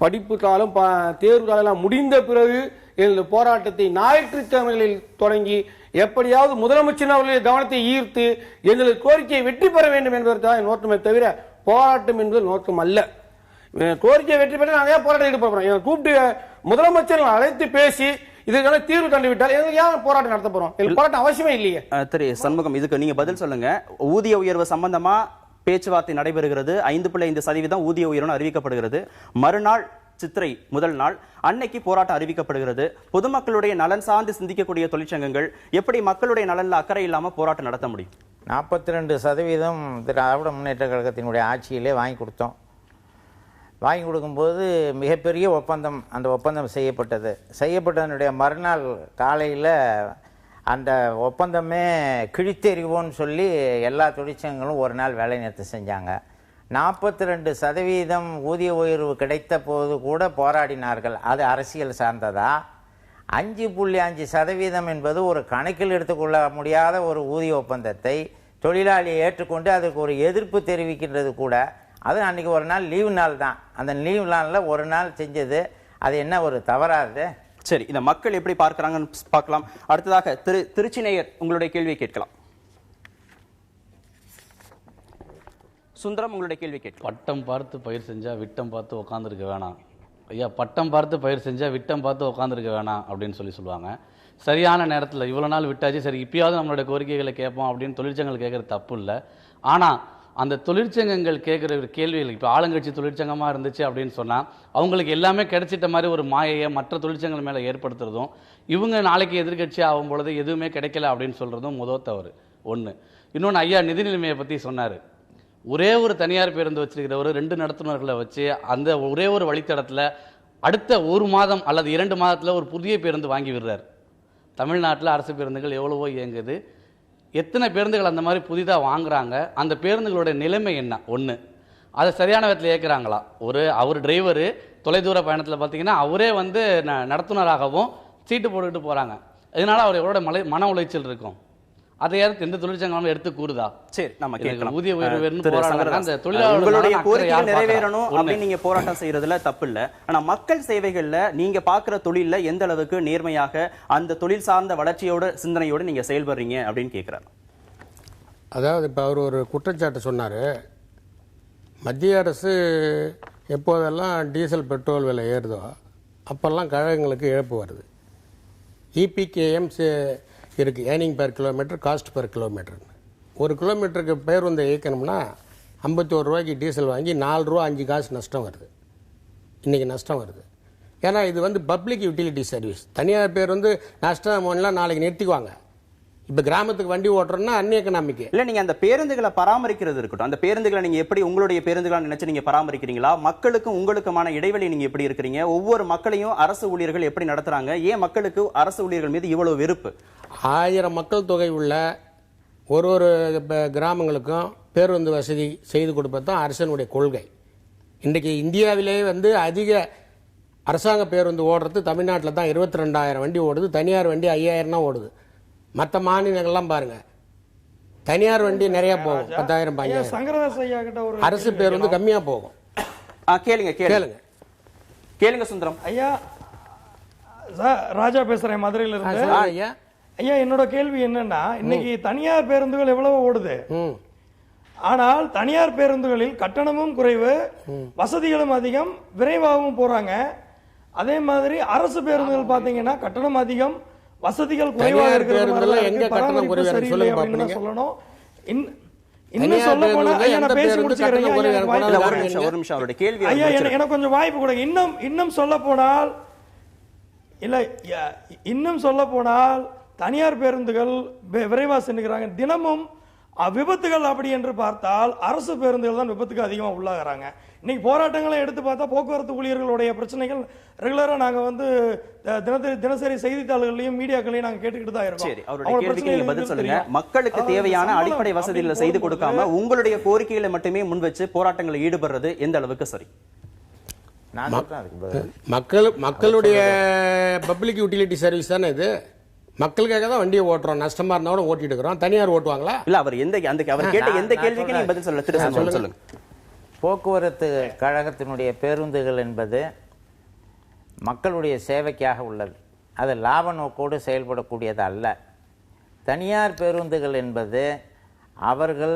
படிப்பு காலம் தேர்வு காலம் முடிந்த பிறகு இந்த போராட்டத்தை ஞாயிற்றுக்கிழமைகளில் தொடங்கி எப்படியாவது முதலமைச்சர் அவர்களுடைய கவனத்தை ஈர்த்து எங்களுக்கு கோரிக்கையை வெற்றி பெற வேண்டும் என்பதற்காக நோக்கமே தவிர போராட்டம் என்பது நோக்கம் அல்ல. கோரிக்கையை வெற்றி பெற்ற நாங்கள் போராட்டம் ஈடுபடுறோம். கூப்பிட்டு முதலமைச்சர் அழைத்து பேசி இதுக்கான தீர்வு கண்டுவிட்டால் எங்களுக்கு ஏன் போராட்டம் நடத்த போறோம்? போராட்டம் அவசியமே இல்லையே. திரு சண்முகம், இதுக்கு நீங்க பதில் சொல்லுங்க. ஊதிய உயர்வு சம்பந்தமா பேச்சுவார்த்தை நடைபெறுகிறது. 5.5% ஊதிய உயர்வு அறிவிக்கப்படுகிறது. மறுநாள் சித்திரை முதல் நாள் அன்னைக்கு போராட்டம் அறிவிக்கப்படுகிறது. பொதுமக்களுடைய நலன் சார்ந்து சிந்திக்கக்கூடிய தொழிற்சங்கங்கள் எப்படி மக்களுடைய நலன்ல அக்கறை இல்லாம போராட்டம் நடத்த முடியும்? 42% திராவிட முன்னேற்ற கழகத்தினுடைய ஆட்சியிலே வாங்கி கொடுத்தோம். வாங்கி கொடுக்கும்போது மிகப்பெரிய ஒப்பந்தம், அந்த ஒப்பந்தம் செய்யப்பட்டதனுடைய மறுநாள் காலையில் அந்த ஒப்பந்தமே கிழித்தெறிவோன்னு சொல்லி எல்லா தொழிற்சங்கங்களும் ஒரு நாள் வேலை நிறுத்தம் செஞ்சாங்க. 42% ஊதிய உயர்வு கிடைத்த போது கூட போராடினார்கள். அது அரசியல் சார்ந்ததா? 5.5% என்பது ஒரு கணக்கில் எடுத்துக்கொள்ள முடியாத ஒரு ஊதிய ஒப்பந்தத்தை தொழிலாளியை ஏற்றுக்கொண்டு அதுக்கு ஒரு எதிர்ப்பு தெரிவிக்கின்றது கூட, அது அன்றைக்கி ஒரு நாள் லீவு நாள் தான். அந்த லீவு நாளில் ஒரு நாள் செஞ்சது அது என்ன ஒரு தவறாது? சரி, இந்த மக்கள் எப்படி பார்க்கறாங்கன்னு பார்க்கலாம். அடுத்ததாக திருச்சி நேயர் உங்களுடைய கேள்வியை கேட்கலாம். சுந்தரம், உங்களுடைய கேள்வி கேட்கலாம். பட்டம் பார்த்து பயிர் செஞ்சா விட்டம் பார்த்து உட்காந்துருக்க வேணாம் ஐயா. பட்டம் பார்த்து பயிர் செஞ்சா விட்டம் பார்த்து உட்காந்துருக்க வேணாம் அப்படின்னு சொல்லுவாங்க. சரியான நேரத்தில் இவ்வளோ நாள் விட்டாச்சு, சரி இப்பயாவது நம்மளோட கோரிக்கைகளை கேட்போம் அப்படின்னு தொழிற்சங்கங்கள் கேட்குறது தப்பு இல்லை. ஆனால் அந்த தொழிற்சங்கங்கள் கேட்குற ஒரு கேள்விகள், இப்போ ஆளுங்கட்சி தொழிற்சங்கமாக இருந்துச்சு அப்படின்னு சொன்னால் அவங்களுக்கு எல்லாமே கிடைச்சிட்ட மாதிரி ஒரு மாயையை மற்ற தொழிற்சங்கங்கள் மேலே ஏற்படுத்துறதும், இவங்க நாளைக்கு எதிர்கட்சி ஆகும் பொழுது எதுவுமே கிடைக்கல அப்படின்னு சொல்கிறதும் முதல் தவறு ஒன்று. இன்னொன்று, ஐயா நிதி நிலைமையை பற்றி சொன்னார். ஒரே ஒரு தனியார் பேருந்து வச்சிருக்கிறவர் 2 நடத்துனர்களை வச்சு அந்த ஒரே ஒரு வழித்தடத்தில் அடுத்த 1 மாதம் அல்லது 2 மாதத்தில் ஒரு புதிய பேருந்து வாங்கி விடுறார். தமிழ்நாட்டில் அரசு பேருந்துகள் எவ்வளவோ இயங்குது. எத்தனை பேருந்துகள் அந்த மாதிரி புதிதாக வாங்குறாங்க? அந்த பேருந்துகளோட நிலைமை என்ன? ஒன்று, அதை சரியான விதத்தில் இயக்குறாங்களா? அவர் டிரைவரு தொலைதூர பயணத்தில் பார்த்தீங்கன்னா அவரே வந்து நடத்துனராகவும் சீட்டு போட்டுக்கிட்டு போகிறாங்க. இதனால அவர் எவ்வளோ மன உளைச்சல் இருக்கும்? அதை யாரும் எந்த தொழிற்சங்கமும் எடுத்து கூறுதா? சரி, நம்ம கேட்கலாம். ஊதிய உயர்வு உங்களுடைய கோரிக்கை நிறைவேறணும் அப்படின்னு நீங்க போராட்டம் செய்யறதுல தப்பு இல்ல. ஆனா மக்கள் சேவைகள்ல நீங்க பாக்குற தொழில்ல எந்த அளவுக்கு நேர்மையாக அந்த தொழில் சார்ந்த வளர்ச்சியோட சிந்தனையோடு நீங்க செயல்படுறீங்க அப்படின்னு கேட்கிறாரு. அதாவது இப்போ அவர் ஒரு குற்றச்சாட்டு சொன்னார். மத்திய அரசு எப்போதெல்லாம் டீசல் பெட்ரோல் விலை ஏறுதோ அப்போல்லாம் கழகங்களுக்கு இழப்பு வருது. இபிகேஎம் இருக்குது, earning per kilometre, cost per kilometre. 1 கிலோமீட்டருக்கு பேருந்து இயக்கணும்னா 51 ரூபாய்க்கு டீசல் வாங்கி 4 ரூபா 5 காசு நஷ்டம் வருது. இன்றைக்கி நஷ்டம் வருது. ஏன்னா இது வந்து பப்ளிக் யூட்டிலிட்டி சர்வீஸ். தனியார் பேர் வந்து நஷ்டம் பண்ணலாம், நாளைக்கு நிறுத்திக்குவாங்க. இப்போ கிராமத்துக்கு வண்டி ஓட்டுறோம்னா அன்எக்கனாமிக் இல்லை. நீங்கள் அந்த பேருந்துகளை பராமரிக்கிறது இருக்கட்டும், அந்த பேருந்துகளை நீங்கள் எப்படி உங்களுடைய பேருந்துகளை நினைச்சு நீங்கள் பராமரிக்கிறீங்களா? மக்களுக்கும் உங்களுக்குமான இடைவெளி நீங்கள் எப்படி இருக்கிறீங்க? ஒவ்வொரு மக்களையும் அரசு ஊழியர்கள் எப்படி நடத்துறாங்க? ஏன் மக்களுக்கு அரசு ஊழியர்கள் மீது இவ்வளவு வெறுப்பு? 1000 மக்கள் தொகை உள்ள ஒரு கிராமங்களுக்கும் பேருந்து வசதி செய்து கொடுப்பது தான் அரசனுடைய கொள்கை. இன்றைக்கு இந்தியாவிலே வந்து அதிக அரசாங்க பேருந்து ஓடுறது தமிழ்நாட்டில் தான். 22,000 வண்டி ஓடுது. தனியார் வண்டி 5,000 தான் ஓடுது. மற்ற மாநிலங்கள்லாம் பாருங்க, தனியார் வண்டி நிறைய போகும், 10,000 15,000. அரசு பேருந்து கம்மியா போகும். கேளுங்க கேளுங்க கேளுங்க சுந்தரம் ஐயா. ராஜா பேசுறேன் மதுரையில இருந்து. ஐயா ஐயா, என்னோட கேள்வி என்னன்னா, இன்னைக்கு தனியார் பேருந்துகள் எவ்வளவு ஓடுது, ஆனால் தனியார் பேருந்துகளில் கட்டணமும் குறைவு, வசதிகளும் அதிகம், விரைவாகவும் போறாங்க. அதே மாதிரி அரசு பேருந்துகள் பாத்தீங்கன்னா கட்டணம் அதிகம், வசதிகள் குறைவாக இருக்கிறது. சொல்லணும். இன்னும் சொல்ல போனா எனக்கு கொஞ்சம் வாய்ப்பு கொடுங்க. இன்னும் சொல்ல போனால் இல்ல, இன்னும் சொல்ல போனால் தனியார் பேருந்துகள் விரைவா சென்றுகிறாங்க. தினமும் விபத்துகள் அப்படி என்று பார்த்தால் அரசு பேருந்துகள் தான் விபத்துக்கு அதிகமாக உள்ளாகிறாங்க. இன்னைக்கு போராட்டங்களை எடுத்து பார்த்தா போக்குவரத்து ஊழியர்களுடைய பிரச்சனைகள் ரெகுலரா நாங்க வந்து தினசரி செய்தித்தாள்களையும் மீடியாக்களையும் நாங்க கேட்டுக்கிட்டு தான் இருக்கோம். சரி, அவருடைய கேள்விக்கு நீங்க பதில் சொல்லுங்க. மக்களுக்கு தேவையான அடிப்படை வசதிகளை செய்து கொடுக்காம உங்களுடைய கோரிக்கைகளை மட்டுமே முன் வச்சு போராட்டங்களில் ஈடுபடுறது எந்த அளவுக்கு சரி? மக்களுடைய பப்ளிக் யூட்டிலிட்டி சர்வீஸ் தானே இது. மக்களுக்காக தான் வண்டியை ஓட்டுறோம். நஷ்டமா இருந்தா கூட ஓட்டிட்டு இருக்கிறோம். தனியார் ஓட்டுவாங்களா? இல்ல, அவர் அவர் கேட்ட எந்த கேள்விக்கு நீங்க பதில் சொல்லுங்க. போக்குவரத்து கழகத்தினுடைய பேருந்துகள் என்பது மக்களுடைய சேவைக்காக உள்ளது. அது லாப நோக்கோடு செயல்படக்கூடியது அல்ல. தனியார் பேருந்துகள் என்பது அவர்கள்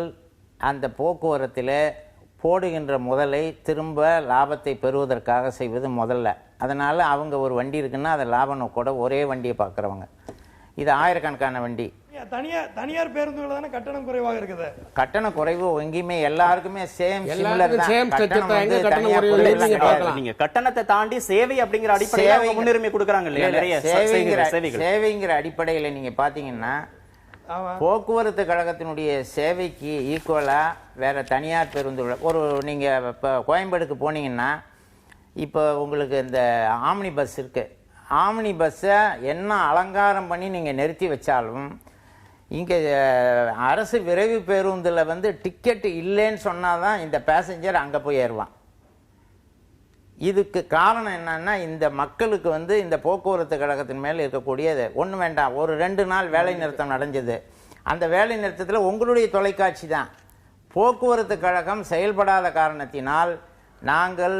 அந்த போக்குவரத்தில் போடுகின்ற முதலை திரும்ப லாபத்தை பெறுவதற்காக செய்வது முதல்ல. அதனால் அவங்க ஒரு வண்டி இருக்குன்னா அதை லாப நோக்கோட ஒரே வண்டியை பார்க்குறவங்க. இது ஆயிரக்கணக்கான வண்டி. தனியார் பேருந்துகள் தானே கட்டணம் குறைவாக இருக்குது. கட்டணம் குறைவு எங்கேயுமே எல்லாருக்குமே சேம். நீங்க கட்டணத்தை தாண்டி சேவை அப்படிங்கிற அடிப்படையில் முன்னுரிமை கொடுக்கறாங்க இல்லையா? நிறைய சேவைங்கிற அடிப்படையில் நீங்க பாத்தீங்கன்னா போக்குவரத்து கழகத்தினுடைய சேவைக்கு ஈக்குவலா வேற தனியார் பேருந்து நீங்க இப்போ கோயம்பேடுக்கு போனீங்கன்னா இப்போ உங்களுக்கு இந்த ஆம்னி பஸ் இருக்கு. ஆம்னி பஸ்ஸை என்ன அலங்காரம் பண்ணி நீங்கள் நிறுத்தி வச்சாலும் இங்கே அரசு விரைவு பேருந்தில் வந்து டிக்கெட்டு இல்லைன்னு சொன்னால் தான் இந்த பேசஞ்சர் அங்கே போய் ஏறுவான். இதுக்கு காரணம் என்னன்னா, இந்த மக்களுக்கு வந்து இந்த போக்குவரத்து கழகத்தின் மேலே இருக்கக்கூடியது ஒன்றும் வேண்டாம். ஒரு 2 நாள் வேலை நிறுத்தம் நடந்தது. அந்த வேலை நிறுத்தத்தில் உங்களுடைய தொலைக்காட்சி தான். போக்குவரத்து கழகம் செயல்படாத காரணத்தினால் நாங்கள்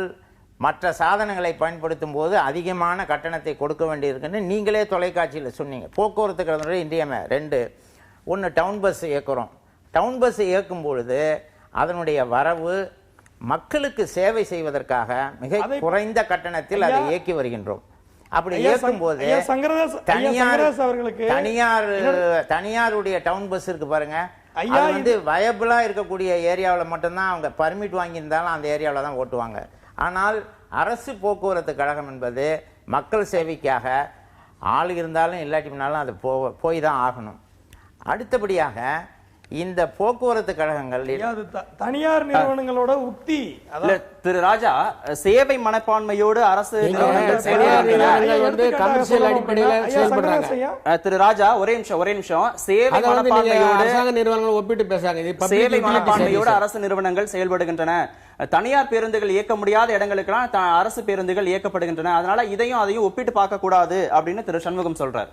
மற்ற சாதனங்களை பயன்படுத்தும் போது அதிகமான கட்டணத்தை கொடுக்க வேண்டியிருக்குன்னு நீங்களே தொலைக்காட்சியில் சொன்னீங்க. போக்குவரத்து கழகம் இன்றியமை 2. 1 டவுன் பஸ் இயக்குறோம். டவுன் பஸ் இயக்கும் பொழுது அதனுடைய வரவு மக்களுக்கு சேவை செய்வதற்காக மிக குறைந்த கட்டணத்தில் அதை இயக்கி வருகின்றோம். அப்படி இயக்கும் போது தனியாருடைய டவுன் பஸ் இருக்கு பாருங்க, அது வந்து வயபிளா இருக்கக்கூடிய ஏரியாவில் மட்டும்தான் அவங்க பர்மிட் வாங்கியிருந்தாலும் அந்த ஏரியாவில் தான் ஓட்டுவாங்க. ஆனால் அரசு போக்குவரத்து கழகம் என்பது மக்கள் சேவைக்காக ஆள் இருந்தாலும் இல்லாட்டினாலும் அது போய் தான் ஆகணும். அடுத்தபடியாக இந்த போக்குவரத்து கழகங்கள் தனியார் நிறுவனங்களோட உக்தி திரு ராஜா, சேவை மனப்பான்மையோடு அரசு திரு ராஜா ஒரே நிமிஷம் சேவை மனப்பான்மையோடு ஒப்பிட்டு பேசுறாங்க. சேவை மனப்பான்மையோடு அரசு நிறுவனங்கள் செயல்படுகின்றன. தனியார் பேருந்துகள் இயக்க முடியாத இடங்களுக்கெல்லாம் அரசு பேருந்துகள் இயக்கப்படுகின்றன. அதனால இதையும் அதையும் ஒப்பிட்டு பார்க்க கூடாது அப்படின்னு திரு சண்முகம் சொல்றார்.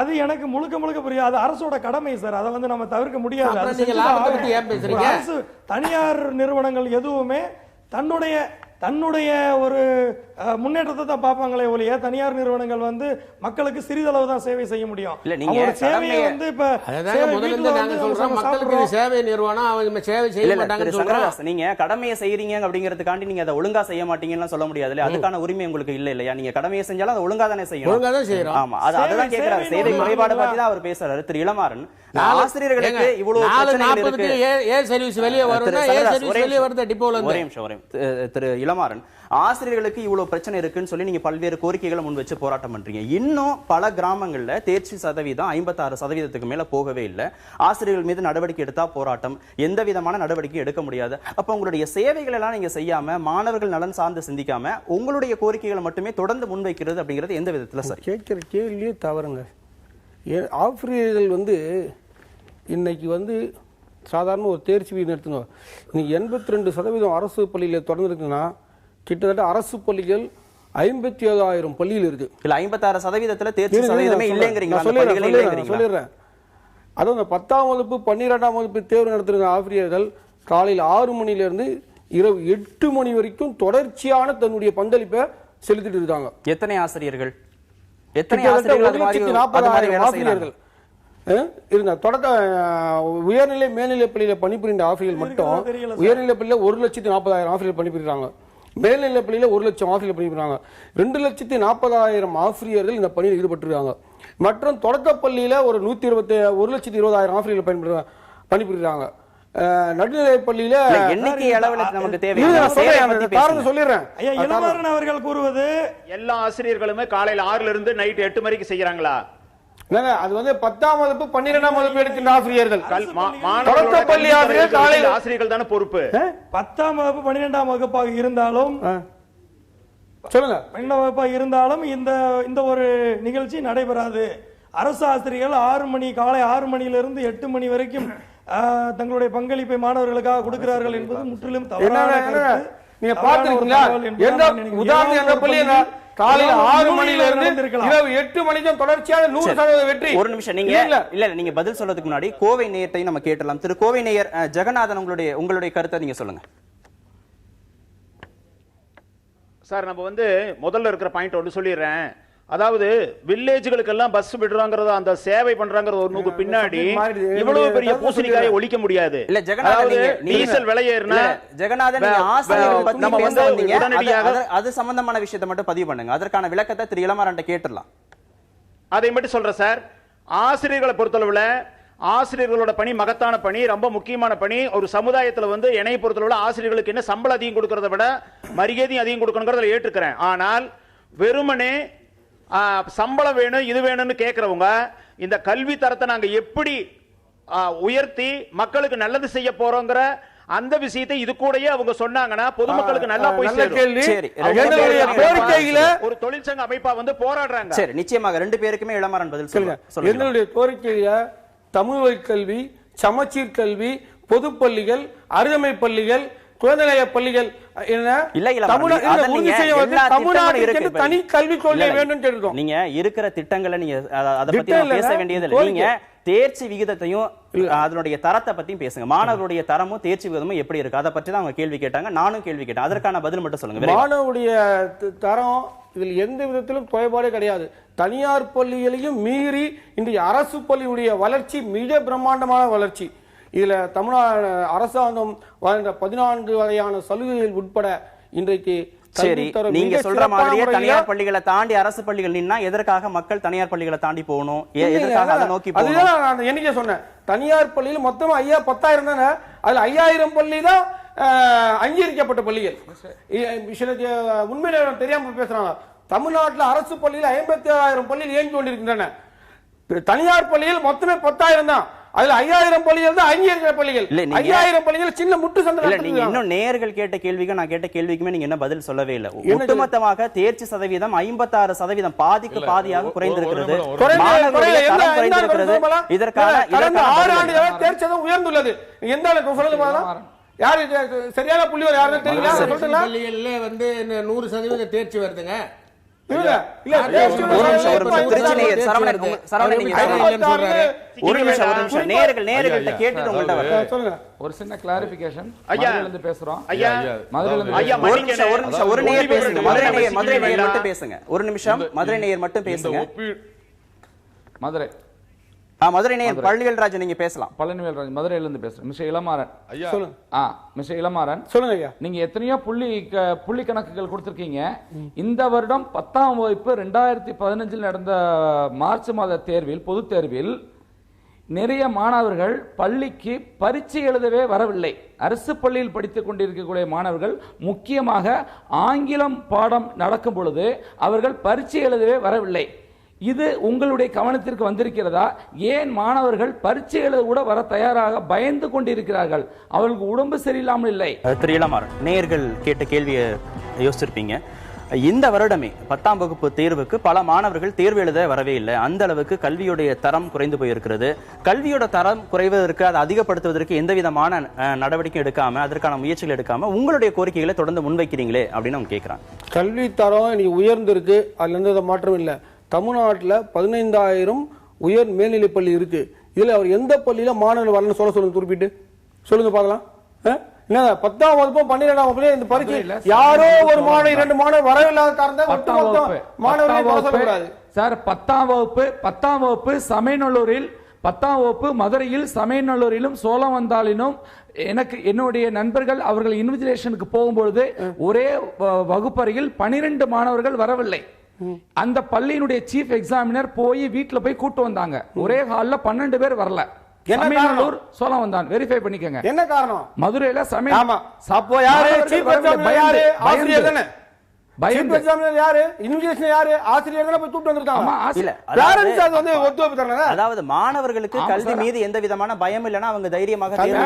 அது எனக்கு முழுக்க புரியாது. அது அரசோட கடமை சார், அதை வந்து நம்ம தவிர்க்க முடியாது. அரசு தனியார் நிறுவனங்கள் எதுவுமே தன்னுடைய ஒரு முன்னேற்றத்தை தான் பார்ப்பாங்களே ஒழிய தனியார் நிறுவனங்கள் வந்து மக்களுக்கு சிறிதளவு தான் சேவை செய்ய முடியும். சேவையை வந்து இப்ப மக்களுக்கு சேவை நிறுவனம் அவங்க சேவை செய்ய மாட்டாங்க. நீங்க கடமையை செய்யறீங்க அப்படிங்கிறதுக்காண்டி நீங்க அதை ஒழுங்கா செய்ய மாட்டீங்கன்னு சொல்ல முடியாது. அதுக்கான உரிமை உங்களுக்கு இல்லையா? நீங்க கடமையை செஞ்சாலும் அதை ஒழுங்கா தானே செய்யணும். ஒழுங்கா தான் செய்யறோம். ஆமா, அதுதான் கேக்குறாரு. சேவை குறைபாடு பத்தி தான் அவர் பேசுறாரு. திரு இளமாறன், ஆசிரியர்களுக்கு இவ்வளவு பிரச்சனைகள் இருக்கு. ஏ சர்வீஸ் வெளியே வரும்னா ஏ சர்வீஸ் வெளியே வருது டிப்போல இருந்து. ஒரே நிமிஷம். திரு இளமாறன், ஆசிரியர்களுக்கு இவ்வளவு பிரச்சனை இருக்குன்னு சொல்லி நீங்க பல்வேறு கோரிக்கைகளை முன் வச்சு போராட்டம் பண்றீங்க. இன்னும் பல கிராமங்கள்ல தேர்ச்சி சதவீதம் 56% மேல போகவே இல்லை. ஆசிரியர்கள் மீது நடவடிக்கை எடுத்தா போராட்டம், எந்த விதமான நடவடிக்கை எடுக்க முடியாது. அப்ப உங்களுடைய சேவைகள் எல்லாம் நீங்க செய்யாம, மாணவர்கள் நலன் சார்ந்து சிந்திக்காம உங்களுடைய கோரிக்கைகளை மட்டுமே தொடர்ந்து முன்வைக்கிறது அப்படிங்கிறது எந்த விதத்துல சார்? கேட்கிற கேள்வியே தவறுங்க. ஆசிரியர்கள் வந்து இன்னைக்கு வந்து சாதாரண ஒரு தேர்ச்சி வீதம் எடுத்துங்க. இன்னைக்கு 82% அரசு பள்ளியில் தொடர்ந்துருக்குன்னா கிட்டத்தட்ட அரசு பள்ளிகள் 57,000 பள்ளியில் இருக்கு. இல்ல 56% தேர்ச்சி சதவீதமே இல்லைங்கிறீங்களா? சொல்லிடுறேன். அதுவும் இந்த 10ஆம் வகுப்பு 12ஆம் வகுப்பு தேர்வு நடத்துகிற ஆசிரியர்கள் காலையில் 6 மணிலிருந்து இரவு 8 மணி வரைக்கும் தொடர்ச்சியான தன்னுடைய பங்களிப்பை செலுத்திட்டு இருக்காங்க. எத்தனை ஆசிரியர்கள்? எத்தனை ஆசிரியர்கள் இருந்த தொடக்க உயர்நிலை மேல்நிலை பள்ளியில பணிபுரிந்த ஆசிரியர்கள் மட்டும் உயர்நிலை பள்ளியில 1,40,000 ஆசிரியர்கள் பணிபுரிகிறாங்க. மேல்நிலை பள்ளியில 1,00,000 ஆசிரியர்கள் பணிபுரிகிறாங்க. 2,40,000 ஆசிரியர்கள் இந்த பணியில் ஈடுபட்டிருக்காங்க. மற்றும் தொடக்க பள்ளியில ஒரு 1,20,000 ஆசிரியர்கள் பணிபுரிகிறாங்க. நடுநிலை பள்ளியில எண்ணிக்கை அளவில் நமக்கு தேவை. சொல்லிடுறேன். இளமாறன் அவர்கள் கூறுவது எல்லா ஆசிரியர்களுமே காலையில் 6 இருந்து நைட் 8 மணிக்கு செய்யறாங்களா? அது வந்து 10ஆம் வகுப்பு 12ஆம் வகுப்பு எடுக்கின்ற ஆசிரியர்கள், தொடக்க பள்ளி ஆசிரியர்கள் காலையில் ஆசிரியர்கள் தானே பொறுப்பு. 10ஆம் வகுப்பு 12ஆம் வகுப்பாக இருந்தாலும் சொல்லுங்க, 12ஆம் வகுப்பாக இருந்தாலும் இந்த ஒரு நிகழ்ச்சி நடைபெறாது. அரசு ஆசிரியர்கள் காலை 6 மணியிலிருந்து 8 மணி வரைக்கும் தங்களுடைய பங்களிப்பை மாணவர்களுக்காக கொடுக்கிறார்கள் என்பது முற்றிலும் தவறான கருத்து. நீங்க பாத்துருக்கீங்களா? உதாரணம் எந்த பள்ளியில காலையில 6 மணில இருந்து இரவு 8 மணிக்கும் தொடர்ச்சியாக 100% வெற்றி. ஒரு நிமிஷம், நீங்க பதில் சொல்றதுக்கு முன்னாடி கோவை நேயத்தை நம்ம கேட்டலாம். திரு கோவை நேயர் ஜெகநாதன், உங்களுடைய கருத்தை நீங்க சொல்லுங்க சார். நம்ம வந்து முதல்ல இருக்கிற பாயிண்ட் ஒன்று சொல்லிடுறேன். அதாவது வில்லேஜ்களுக்கெல்லாம் பஸ் விடுறாங்கறது, அந்த சேவை பண்றாங்கறது ஒண்ணுக்கு பின்னாடி இவ்வளவு பெரிய பூசணிக்காயை ஒழிக்க முடியாது. இல்ல ஜெகநாதன், டீசல் விலை ஏறினா ஜெகநாதன் நீங்க ஆசிரியர்கள் பத்தி பேச வந்தீங்க, அது சம்பந்தமான விஷயத்தை மட்டும் பதிவு பண்ணுங்க. அதற்கான விளக்கத்தை திரு இளமாறன்ட்ட கேட்டுறலாம். அதை மட்டும் சொல்றேன் சார். ஆசிரியர்களை பொறுத்தளவுல ஆசிரியர்களோட பணி மகத்தான பணி, ரொம்ப முக்கியமான பணி. ஒரு சமுதாயத்துல வந்து என்னை பொறுத்தளவுல ஆசிரியர்களுக்கு என்ன சம்பளம் அதிகம் கொடுக்கறத விட மரியாதையும் அதிகம் கொடுக்கணுங்கிறத ஏற்றுக்கிறேன். ஆனால் வெறுமனே சம்பளம் வேணும் இது வேணும்னு கேட்கிறவங்க இந்த கல்வி தரத்தை நாங்க எப்படி உயர்த்தி மக்களுக்கு நல்லது செய்ய போறோங்கிற அந்த விஷயத்தை இது கூடயே அவங்க சொன்னாங்கன்னா பொதுமக்களுக்கு நல்லா போய் சேரும். ஒரு தொழிற்சங்க அமைப்பா வந்து போராடுறாங்க. சரி, நிச்சயமாக 2 பேருக்குமே இளமாறன் பதில் சொல்லுங்க. என்னுடைய கோரிக்கையில தமிழ் வழி கல்வி, சமச்சீர் கல்வி, பொதுப்பள்ளிகள், அருகமை பள்ளிகள், குழந்தைநிலைய பள்ளிகள் தமிழ்நாட்டுக்கு தனி கல்விக் கொள்கை வேண்டும் சொல்றோம். நீங்க இருக்கிற திட்டங்களை நீங்க அதை பத்தி பேச வேண்டியதில்லை. நீங்க தேர்ச்சி விகிதத்தையும் அதனுடைய தரத்தை பத்தியும் பேசுங்க. மாணவருடைய தரமும் தேர்ச்சி விகிதமும் எப்படி இருக்கு அதை பற்றி தான் அவங்க கேள்வி கேட்டாங்க. நானும் கேள்வி கேட்டேன். அதற்கான பதில் மட்டும் சொல்லுங்க. மாணவருடைய தரம் இதில் எந்த விதத்திலும் குறைபாடே கிடையாது. தனியார் பள்ளிகளையும் மீறி இன்றைய அரசு பள்ளியுடைய வளர்ச்சி மிக பிரம்மாண்டமான வளர்ச்சி. இதுல தமிழ்நாடு அரசாங்கம் வாழ்ந்த 14 வகையான சலுகைகள் உட்பட இன்றைக்கு சரி, நீங்க சொல்ற மாதிரியே தனியார் பள்ளிகளை தாண்டி அரசு பள்ளிகள் நின்னா எதற்காக மக்கள் தனியார் பள்ளிகளை தாண்டி போகணும்? எதற்காக அதை நோக்கி போகணும்? அதுதான் நான் என்னைக்கே சொன்னேன். தனியார் பள்ளியில் மொத்தம் 10,000 தானே, அதுல 5,000 பள்ளி தான் அங்கீகரிக்கப்பட்ட பள்ளிகள். உண்மையில தெரியாம பேசுறாங்க. தமிழ்நாட்டில் அரசு பள்ளியில் 56,000 பள்ளிகள் இயங்கி கொண்டிருக்கின்றன. தனியார் பள்ளியில் மொத்தமே 10,000 தான். அதுல 5,000 பள்ளிகள் தான் அங்கீகரிக்கிற பள்ளிகள். 5,000 பள்ளிகள் சின்ன முட்டு சந்தை. நீங்க இன்னும் நேர்கள் கேட்ட கேள்விக்கு நான் கேட்ட கேள்விக்குமே நீங்க என்ன பதில் சொல்லவே இல்லை. ஒட்டுமொத்தமாக தேர்ச்சி சதவீதம் 56%, பாதிக்கு பாதியாக குறைந்திருக்கிறது. இதற்கான 6 ஆண்டுகளாக தேர்ச்சி உயர்ந்துள்ளது. எந்த அளவுக்கு சொல்லுங்க பாக்கலாம். யாரு சரியான புள்ளிவர் யாருன்னு தெரியல. பள்ளிகள்ல 100% தேர்ச்சி வருதுங்க. ஒரு சின்ன கிளாரிபிகேஷன் பேசுறோம். ஒரு நிமிஷம் மதுரை நேயர் மட்டும் பேசுங்க. மதுரை மதுரை நேயர் பழனிவேல் ராஜ் நீங்க பேசலாம். பழனிவேல் ராஜ் மதுரையில இருந்து பேசுறேன். மிஸ்டர் இளமாறன் மிஸ்டர் இளமாறன் சொல்லுங்க ஐயா. நீங்க எத்தனையோ புள்ளி கணக்குகள் கொடுத்திருக்கீங்க. இந்த வருடம் 10ஆம் வகுப்பு 2015 நடந்த மார்ச் மாத தேர்வில், பொது தேர்வில் நிறைய மாணவர்கள் பள்ளிக்கு பரீட்சை எழுதவே வரவில்லை. அரசு பள்ளியில் படித்துக் கொண்டிருக்கக்கூடிய மாணவர்கள் முக்கியமாக ஆங்கிலம் பாடம் நடக்கும் பொழுது அவர்கள் பரீட்சை எழுதவே வரவில்லை. இது உங்களுடைய கவனத்திற்கு வந்திருக்கிறதா? ஏன் மாணவர்கள் பரீட்சை எழுத கூட வர தயாராக பயந்து கொண்டிருக்கிறார்கள்? அவர்களுக்கு உடம்பு சரியில்லாமல் இல்லை. திரு இளமாறன், நேயர்கள் கேட்ட கேள்வியை யோசிச்சிருப்பீங்க. இந்த வருடமே 10ஆம் வகுப்பு தேர்வுக்கு பல மாணவர்கள் தேர்வு எழுத வரவே இல்லை. அந்த அளவுக்கு கல்வியுடைய தரம் குறைந்து போயிருக்கிறது. கல்வியோட தரம் குறைவதற்கு, அதை அதிகப்படுத்துவதற்கு எந்த விதமான நடவடிக்கை எடுக்காம, அதற்கான முயற்சிகள் எடுக்காம உங்களுடைய கோரிக்கைகளை தொடர்ந்து முன்வைக்கிறீங்களே அப்படின்னு அவங்க கேட்கிறாங்க. கல்வி தரம் இன்னைக்கு உயர்ந்திருக்கு, அதுல எந்த மாற்றம் இல்லை. தமிழ்நாட்டில் 15,000 உயர் மேல்நிலைப் பள்ளி இருக்கு. இதுல அவர் எந்த பள்ளியில மாணவர்கள் வரணும்னு சொல்லுங்க குறிப்பிட்டு சொல்லுங்க பார்க்கலாம். என்ன 10ஆம் வகுப்பு 12ஆம் வகுப்பு இந்த பரீட்சை யாரோ ஒரு மாணவர் 2 மாணவர் வரவில்லாத காரணம் மாணவர்கள் சொல்லக்கூடாது சார். 10ஆம் வகுப்பு சமயநல்லூரில், 10ஆம் வகுப்பு மதுரையில் சமயநல்லூரிலும் சோழவந்தாலிலும் எனக்கு என்னுடைய நண்பர்கள் அவர்கள் இன்விஜிலேஷனுக்கு போகும்பொழுது ஒரே வகுப்பறையில் 12 மாணவர்கள் வரவில்லை. அந்த பள்ளியினுடைய சீஃப் எக்ஸாமினர் போய் வீட்டுல போய் கூட்டு வந்தாங்க. ஒரே ஹால்ல 12 பேர் வரல. சமயநல்லூர் சோழவந்தான் வெரிஃபை பண்ணிக்கங்க. என்ன காரணம்? மதுரையில அப்போ யாரு சீஃப் எக்ஸாமினர்? யாரு? ஆசிரியர் தானே. சீஃப் எக்ஸாமினர் யாரு? இன்விஜிலேஷன் யாரு? ஆசிரியர் தானே போய் கூட்டு வந்திருக்காங்க. அதாவது மாணவர்களுக்கு கல்வி மீது எந்த விதமான பயம் இல்லைன்னா அவங்க தைரியமாக பயம்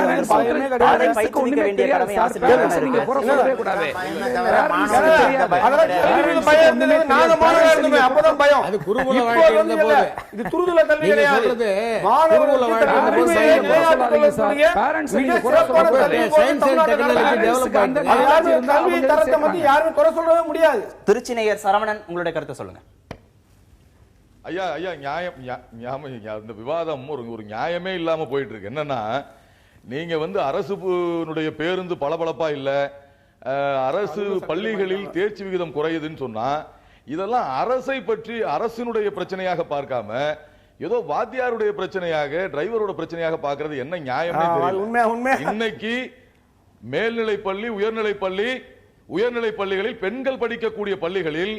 திருச்சி நேயர் சரவணன், உங்களுடைய கருத்தை சொல்லுங்க. ஐயா நியாயம் இந்த விவாதம் ஒரு நியாயமே இல்லாம போயிட்டு இருக்கு. என்னன்னா, நீங்க அரசுடைய பேருந்து பளபளப்பா இல்ல, அரசு பள்ளிகளில் தேர்ச்சி விகிதம் குறையுதுன்னு சொன்னா, இதெல்லாம் அரசை பற்றி அரசினுடைய பிரச்சனையாக பார்க்காம ஏதோ வாத்தியாருடைய பிரச்சனையாக, டிரைவரோட பிரச்சனையாக பார்க்கிறது என்ன நியாயமே தெரியல. இன்னைக்கு மேல்நிலை பள்ளி, உயர்நிலை பள்ளிகளில் பெண்கள் படிக்கக்கூடிய பள்ளிகளில்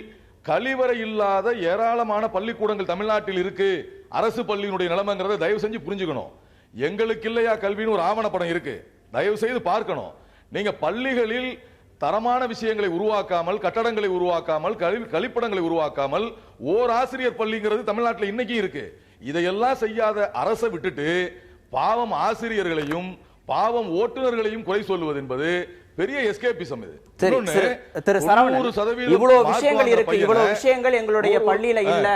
கழிவறை இல்லாத ஏராளமான பள்ளிக்கூடங்கள் தமிழ்நாட்டில் இருக்கு. அரசு பள்ளியினுடைய நிலைமைங்கிறத தயவு செஞ்சு புரிஞ்சுக்கணும். எங்களுக்கு இல்லையா கல்வின்னு ஒரு ஆவணப்படம் இருக்கு, தயவு செய்து பார்க்கணும். நீங்க பள்ளிகளில் தரமான விஷயங்களை உருவாக்காமல், கட்டடங்களை உருவாக்காமல், கழிப்பிடங்களை உருவாக்காமல் ஓர் ஆசிரியர் பள்ளிங்கிறது தமிழ்நாட்டில் இன்னைக்கு இருக்கு. இதையெல்லாம் செய்யாத அரசை விட்டுட்டு பாவம் ஆசிரியர்களையும் பாவம் ஓட்டுநர்களையும் குறை சொல்லுவது என்பது பெரிய எஸ்கேபிசம். இது சரி திரு சரவணன், இவ்வளவு விஷயங்கள் இருக்கு, இவ்வளவு விஷயங்கள் எங்களுடைய பள்ளியில இல்ல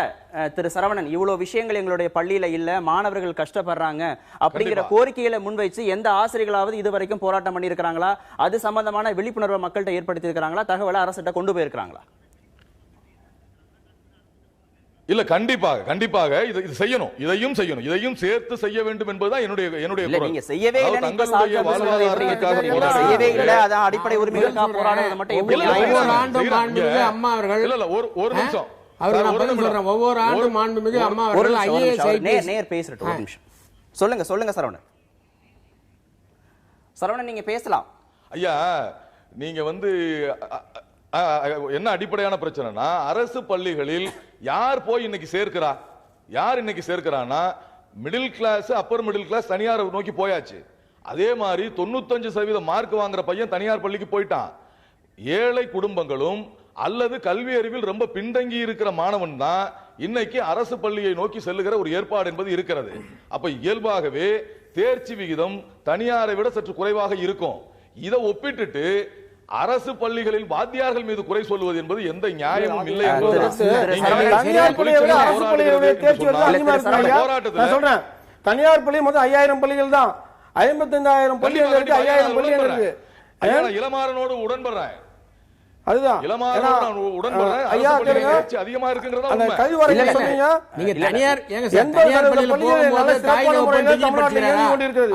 திரு சரவணன், இவ்வளவு விஷயங்கள் எங்களுடைய பள்ளியில இல்ல, மாணவர்கள் கஷ்டப்படுறாங்க அப்படிங்கிற கோரிக்கைகளை முன்வைச்சு எந்த ஆசிரியர்களாவது இதுவரைக்கும் போராட்டம் பண்ணி இருக்கிறாங்களா? அது சம்பந்தமான விழிப்புணர்வை மக்கள்கிட்ட ஏற்படுத்தி இருக்கிறாங்களா? தகவலை அரசிட்ட கொண்டு போயிருக்கிறாங்களா? இல்ல, கண்டிப்பாக இது செய்யணும், இதையும் செய்யணும், இதையும் சேர்த்து செய்ய வேண்டும் என்பதுதான் என்னுடைய குரல். நீங்க செய்யவே இல்ல, தங்களுடைய வாழ்வாதாரத்துக்காக செய்யவே இல்ல, அதான் அடிப்படை உரிமைகளுக்காக போராடுறது மட்டும் எப்படி? ஒவ்வொரு ஆண்டும் மாண்புமிகு அம்மா அவர்கள் இல்ல ஒரு நிமிஷம் ஒவ்வொரு ஆண்டும் மாண்புமிகு அம்மா அவர்கள் ஐஏஎஸ் நேர் பேசுறேன் ஒரு நிமிஷம். சொல்லுங்க சரவணன் நீங்க பேசலாம். ஐயா, நீங்க என்ன அடிப்படையான பிரச்சனைனா, அரசு பள்ளிகளில் யார் போய் இன்னைக்கு சேர்க்கிறான்னா middle class, upper middle class தனியார் நோக்கி போயாச்சு. அதே மாதிரி 95% மார்க் வாங்குற பையன் தனியார் பள்ளிக்கு போயிட்டான். ஏழை குடும்பங்களும் அல்லது கல்வி அறிவில் ரொம்ப பின்தங்கி இருக்கிற மாணவன் தான் இன்னைக்கு அரசு பள்ளியை நோக்கி செல்லுகிற ஒரு ஏற்பாடு என்பது இருக்கிறது. அப்ப இயல்பாகவே தேர்ச்சி விகிதம் தனியாரை விட சற்று குறைவாக இருக்கும். இதை ஒப்பிட்டுட்டு அரசு பள்ளிகளில் வாத்தியார்கள் மீது குறை சொல்வது என்பது எந்த நியாயமும் இல்லை. தனியார் பள்ளி மொத்தம் 5000 பள்ளிகள் தான், 55,000 பள்ளிகள் இருக்கு, 5000 பள்ளிகள் இருக்கு. இளமாறனோடு உடன்படுறேன், அதுதான் ஐயா அதிகமா இருக்குங்கிறதா நீங்க தனியார்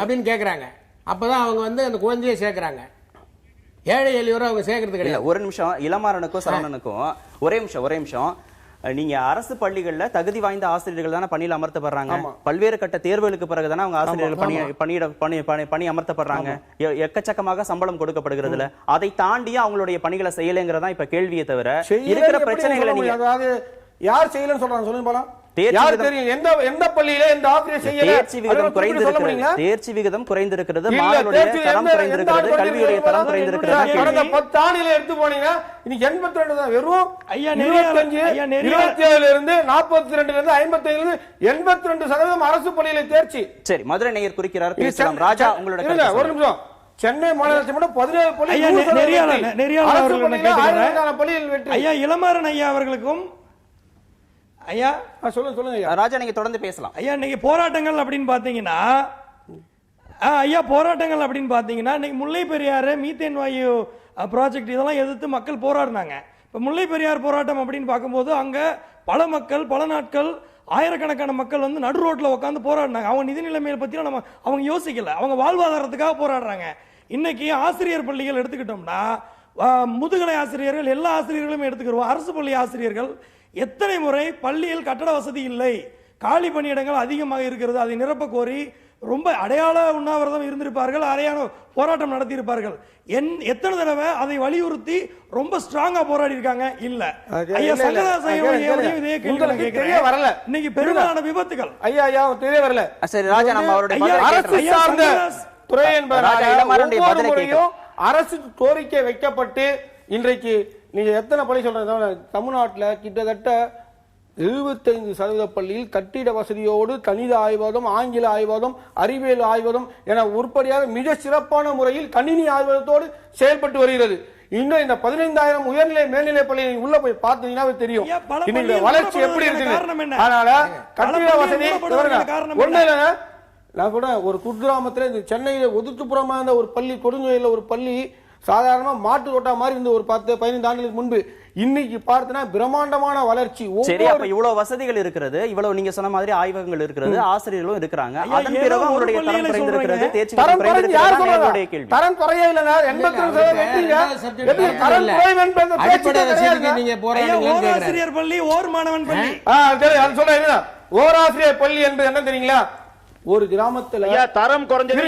அப்படின்னு கேக்குறாங்க. அப்பதான் அவங்க அந்த குழந்தையை சேர்க்கிறாங்க. ஏழை எளியோரை அவங்க சேர்க்கறது கிடையாது. ஒரு நிமிஷம், இளமாறனுக்கும் சரவணனுக்கும் ஒரே நிமிஷம். நீங்க அரசு பள்ளிகள்ல தகுதி வாய்ந்த ஆசிரியர்கள் தானே பணியில் அமர்த்தப்படுறாங்க. பல்வேறு கட்ட தேர்வுகளுக்கு பிறகுதானே அவங்க ஆசிரியர்கள் பணி அமர்த்தப்படுறாங்க. எக்கச்சக்கமாக சம்பளம் கொடுக்கப்படுகிறதுல அதை தாண்டி அவங்களுடைய பணிகளை செய்யலைங்கிறதா இப்ப கேள்வியை தவிர இருக்கிற பிரச்சனைகளை நீங்க யார் செய்யலன்னு சொல்றாங்க சொல்லுங்க போலாம். எந்த பள்ளியில எந்த ஆசிரியர் செய்யல? தேர்ச்சி விகிதம் குறைந்திருக்கிறது, மாணவர்களுடைய தரம் குறைந்திருக்கிறது, கல்வியுடைய தரம் குறைந்திருக்கிறது. கடந்த 10 ஆண்டுல எடுத்து போனீங்க, இன்னைக்கு 82 தான். வெறும் 27 இருந்து 42 இருந்து 55 இருந்து 82% அரசு பள்ளியில தேர்ச்சி. சரி, மதுரை நேயர் குறிக்கிறார், பேசலாம். ராஜா, உங்களோட ஒரு நிமிஷம். சென்னை மாநகராட்சி மட்டும் 17 பள்ளியில் வெற்றி. ஐயா இளமாறன் ஐயா அவர்களுக்கும் ஐயா சொல்லுங்க ராஜா, நீங்க தொடர்ந்து பேசலாம். ஐயா, இன்னைக்கு போராட்டங்கள் அப்படின்னு பாத்தீங்கன்னா இன்னைக்கு முல்லை பெரியாறு மீத்தேன் வாயு ப்ராஜெக்ட் இதெல்லாம் எதிர்த்து மக்கள் போராடினாங்க. இப்ப முல்லை பெரியார் போராட்டம் அப்படின்னு பார்க்கும்போது அங்க பல மக்கள் பல நாட்கள் ஆயிரக்கணக்கான மக்கள் நடு ரோட்ல உட்காந்து போராடினாங்க. அவங்க நிதி நிலைமையை பத்தி அவங்க யோசிக்கல, அவங்க வாழ்வாதாரத்துக்காக போராடுறாங்க. இன்னைக்கு ஆசிரியர் பள்ளிகள் எடுத்துக்கிட்டோம்னா முதுகலை ஆசிரியர்கள் எல்லா ஆசிரியர்களும் எடுத்துக்கிறோம். அரசு பள்ளி ஆசிரியர்கள் எத்தனை முறை பள்ளியில் கட்டட வசதி இல்லை, காலி பணியிடங்கள் அதிகமாக இருக்கிறது, அதை நிரப்ப கோரி ரொம்ப அடையாள உண்ணாவிரதம் இருந்திருப்பார்கள், அடையாள போராட்டம் நடத்தி இருப்பார்கள். எத்தனை தடவை அதை வலியுறுத்தி ரொம்ப ஸ்ட்ராங்கா போராடி இருக்காங்க. இல்ல ஐயா இன்னைக்கு பெரும்பாலான விபத்துகள் தெரிய வரல. சரி ராஜா, நம்ம அவருடைய துறை அரசு கோரிக்கை வைக்கப்பட்டு இன்றைக்கு நீங்க எத்தனை பள்ளி சொல்றீங்க? தமிழ்நாட்டில் கிட்டத்தட்ட 75% பள்ளியில் கட்டிட வசதியோடு கணித ஆய்வகம், ஆங்கில ஆய்வகம், அறிவியல் ஆய்வகம் என உருப்படியாக மிக சிறப்பான முறையில் கணினி ஆய்வகத்தோடு செயல்பட்டு வருகிறது. இன்னும் இந்த 15,000 உயர்நிலை மேல்நிலை பள்ளியை உள்ள போய் பார்த்தீங்கன்னா தெரியும் இன்னைக்கு வளர்ச்சி எப்படி இருக்கு. அதனால கட்டிட வசதி ஒண்ணு இல்லைங்க. நான் கூட ஒரு குக்கிராமத்தில் இந்த சென்னையில ஒதுக்குப்புறமா இருந்த ஒரு பள்ளி, கொடுங்கோயில ஒரு பள்ளி சாதாரணமா மாட்டு தோட்டா மாதிரி இருந்து ஒரு 10-15 ஆண்டுகளுக்கு முன்பு. இன்னைக்கு பார்த்தனா பிரம்மாண்டமான வளர்ச்சி. சரி, அப்ப இவ்வளவு வசதிகள் இருக்கிறது, இவ்வளவு நீங்க சொன்ன மாதிரி ஆய்வகங்கள் இருக்கிறது, ஆசிரியர்களும் இருக்கிறாங்க. அதன் பிறகு உங்களுடைய தரம் குறைந்திருக்கிறது, தேர்ச்சி குறைந்திருக்கிறது. கேள்வி தரம் குறைய இல்லனா 82% தரம் குறைவு என்பது அடிப்படை வசதிக்கு நீங்க போராடுறீங்க. ஆசிரியர் பள்ளி ஓர் மாணவன் பள்ளி. சரி, அது சொல்றேன். ஓர் ஆசிரியர் பள்ளி என்பது என்ன தெரியுங்களா? ஒரு கிராமத்துல தரம் குறைஞ்சது.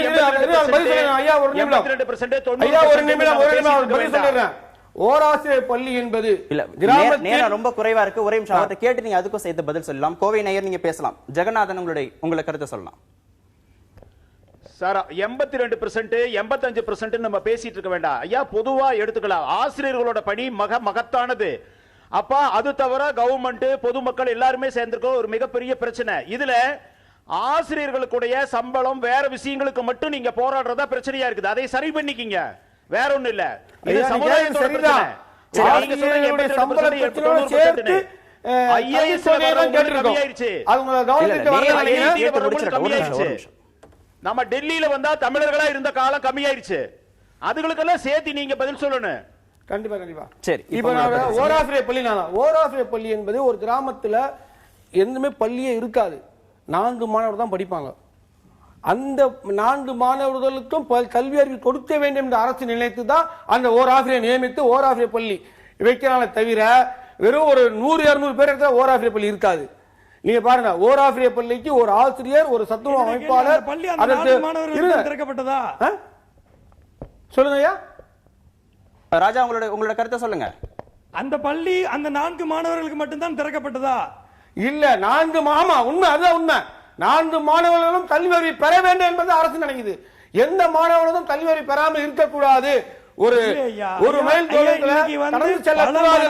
ஓராசிரியர் பள்ளி என்பது ரொம்ப குறைவா இருக்கு. ஒரே நிமிஷம் அவர்கிட்ட கேட்டு நீங்க அதுக்கும் சேர்த்து பதில் சொல்லலாம். கோவை நேயர் நீங்க பேசலாம். ஜெகநாதன், உங்களை கருத்தை சொல்லலாம் சார். 82% 85% நம்ம பேசிட்டு இருக்க வேண்டாம் ஐயா, பொதுவா எடுத்துக்கலாம். ஆசிரியர்களோட பணி மகத்தானது. அப்ப அது தவிர கவர்மெண்ட் பொதுமக்கள் எல்லாருமே சேர்ந்திருக்க ஒரு மிகப்பெரிய பிரச்சனை. இதுல ஆசிரியர்களுடைய சம்பளம் வேற விஷயங்களுக்கு மட்டும் நீங்க போராடுறதா பிரச்சனையா இருக்குது. அதை சரி பண்ணிக்கிங்க, வேற ஒண்ணும் இல்ல. இது சமுதாயத்தோட பிரச்சனை. நீங்க சொல்றீங்க 82% சேர்த்து IAS கம்மியாயிருச்சு. நம்ம டெல்லியில வந்தா தமிழர்களா இருந்த காலம் கம்மியாயிருச்சு. அதுகளுக்கெல்லாம் சேர்த்து நீங்க பதில் சொல்லணும். கண்டிப்பா கண்டிப்பா. சரி, இப்ப ஓராசிரியர் பள்ளி ஓராசிரியர் பள்ளி என்பது ஒரு கிராமத்துல எதுவுமே பள்ளியே இருக்காது, 4 மாணவர்கள் தான் படிப்பாங்க. அந்த 4 மாணவர்களுக்கும் கல்வி அறிவு கொடுக்க வேண்டும் என்று அரசு நினைத்து தான் அந்த ஓராசிரியர் நியமித்து ஓராசிரியர் பள்ளி வைக்கிறாங்க. தவிர வெறும் ஒரு 100-200 பேர் இருக்கிற ஓராசிரியர் பள்ளி இருக்காது. நீங்க பாருங்க, ஓராசிரியர் பள்ளிக்கு ஒரு ஆசிரியர், ஒரு சத்துணவு அமைப்பாளர். திறக்கப்பட்டதா சொல்லுங்க ஐயா. ராஜா, உங்களோட கருத்தை சொல்லுங்க. அந்த பள்ளி அந்த 4 மாணவர்களுக்கு மட்டும்தான் திறக்கப்பட்டதா? இல்ல, 4 ஆமா உண்மை, அதுதான் உண்மை. 4 மாணவர்களும் கல்வி அறிவு பெற வேண்டும் என்பது அரசு நினைக்குது. எந்த மாணவர்களும் கல்வி அறிவு பெறாமல் இருக்கக்கூடாது, ஒரு மைல் தூரத்துல கடந்து செல்லக்கூடாது.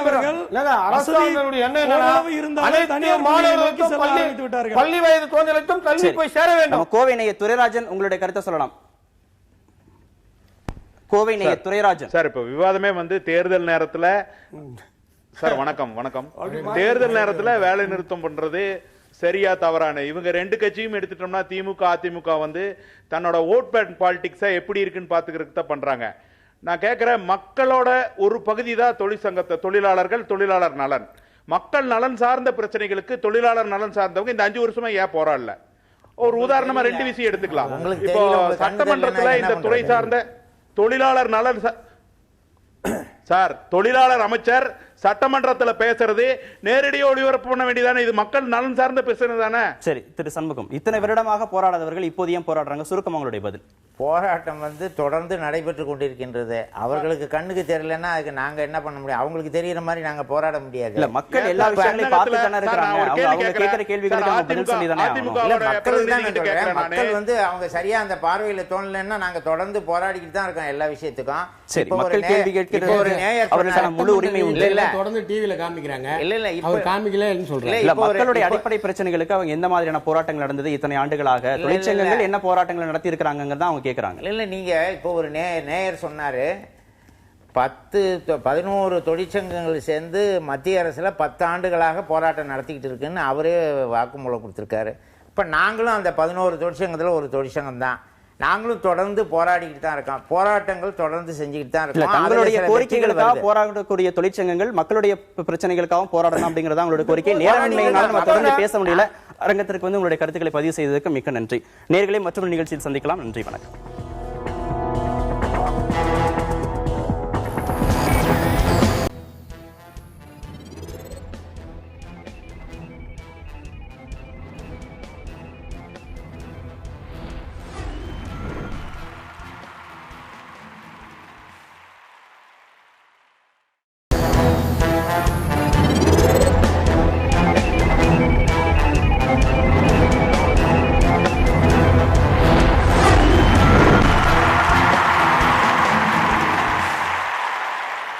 அரசாங்கங்களுடைய எண்ணம் அனைத்து மாணவர்களுக்கும் பள்ளி வயது குழந்தைகளுக்கும் கல்வி போய் சேர வேண்டும். கோவை நேயர் துரைராஜன், உங்களுடைய கருத்தை சொல்லலாம். கோவை நேயர் துரைராஜன் சார், இப்ப விவாதமே வந்து தேர்தல் நேரத்துல சார் வணக்கம். தேர்தல் நேரத்துல வேலை நிறுத்தம் பண்றது சரியா தவறான? இவங்க 2 கட்சியும் எடுத்துட்டோம்னா திமுக அதிமுக வந்து தன்னோட ஓட் பேங்க் பாலிடிக்ஸை எப்படி இருக்குன்னு பாத்துக்கிறதுக்கு தான் பண்றாங்க. நான் கேட்கிறேன், மக்களோட ஒரு பகுதி தான் தொழிற்சங்கத்தை, தொழிலாளர்கள், தொழிலாளர் நலன். மக்கள் நலன் சார்ந்த பிரச்சனைகளுக்கு தொழிலாளர் நலன் சார்ந்தவங்க இந்த 5 வருஷமா ஏன் போராடல? ஒரு உதாரணமா 2 விஷயம் எடுத்துக்கலாம். இப்போ சட்டமன்றத்துல இந்த துறை சார்ந்த தொழிலாளர் நலன் சார், தொழிலாளர் அமைச்சர் சட்டமன்றத்தில் பேசுறது நேரடியாக ஒளிபரப்பு பண்ண வேண்டியதானே? இது மக்கள் நலன் சார்ந்த பிரச்சனை தானே? சரி திரு சண்முகம், இத்தனை வருடமாக போராடாதவர்கள் இப்போது ஏன் போராடுறாங்க? சுருக்கம் உங்களுடைய பதில். போராட்டம் வந்து தொடர்ந்து நடைபெற்று கொண்டிருக்கின்றது. அவர்களுக்கு கண்ணுக்கு தெரியலன்னா அதுக்கு நாங்க என்ன பண்ண முடியும்? அவங்களுக்கு தெரியுற மாதிரி நாங்க போராட முடியாது. இல்ல, மக்கள் எல்லா விஷயங்களையும் பார்த்து தானே இருக்காங்க. அவங்க கேட்கிற கேள்விகளுக்கு அவங்க பதில் சொல்லி தானே ஆகணும். மக்கள் வந்து அவங்க சரியா அந்த பார்வையில தோணலன்னா நாங்க தொடர்ந்து போராடிக்கிட்டு தான் இருக்கோம் எல்லா விஷயத்துக்கும். சரி, மக்கள் கேள்வி கேட்கிற ஒரு அவர்களுக்கான முழு உரிமை உண்டு. இல்ல, தொடர்ந்து டிவில காமிக்கிறாங்க. இல்ல அவர் காமிக்கலன்னு சொல்றாங்க. இல்ல, மக்களுடைய அடிப்படை பிரச்சனைகளுக்கு அவங்க எந்த மாதிரியான போராட்டங்கள் நடந்தது இத்தனை ஆண்டுகளாக, தொழிற்சங்கங்கள் என்ன போராட்டங்கள் நடத்தி இருக்காங்கிறத அவங்க கேட்கறாங்க. இல்ல, நீங்க இப்போ ஒரு நேயர் சொன்னாரு 11 தொழிற்சங்கங்கள் சேர்ந்து மத்திய அரசுல 10 ஆண்டுகளாக போராட்டம் நடத்திக்கிட்டு இருக்குன்னு அவரே வாக்குமூலம் கொடுத்திருக்காரு. இப்ப நாங்களும் அந்த 11 தொழிற்சங்கத்துல ஒரு தொழிற்சங்கம் தான். நாங்களும் தொடர்ந்து போராடிக்கிட்டு தான் இருக்கோம். போராட்டங்கள் தொடர்ந்து செஞ்சுக்கிட்டு தான் இருக்கோம். தங்களுடைய கோரிக்கைகளுக்காக போராடக்கூடிய தொழிற்சங்கங்கள் மக்களுடைய பிரச்சனைகளுக்காகவும் போராடணும் அப்படிங்கறத அவங்களுடைய கோரிக்கை. நேரமின்மையினால நம்ம தொடர்ந்து பேச முடியல. அரங்கத்திற்கு வந்து உங்களுடைய கருத்துக்களை பதிவு செய்ததற்கு மிக்க நன்றி. நேயர்களை மற்றொரு நிகழ்ச்சியில் சந்திக்கலாம். நன்றி, வணக்கம்.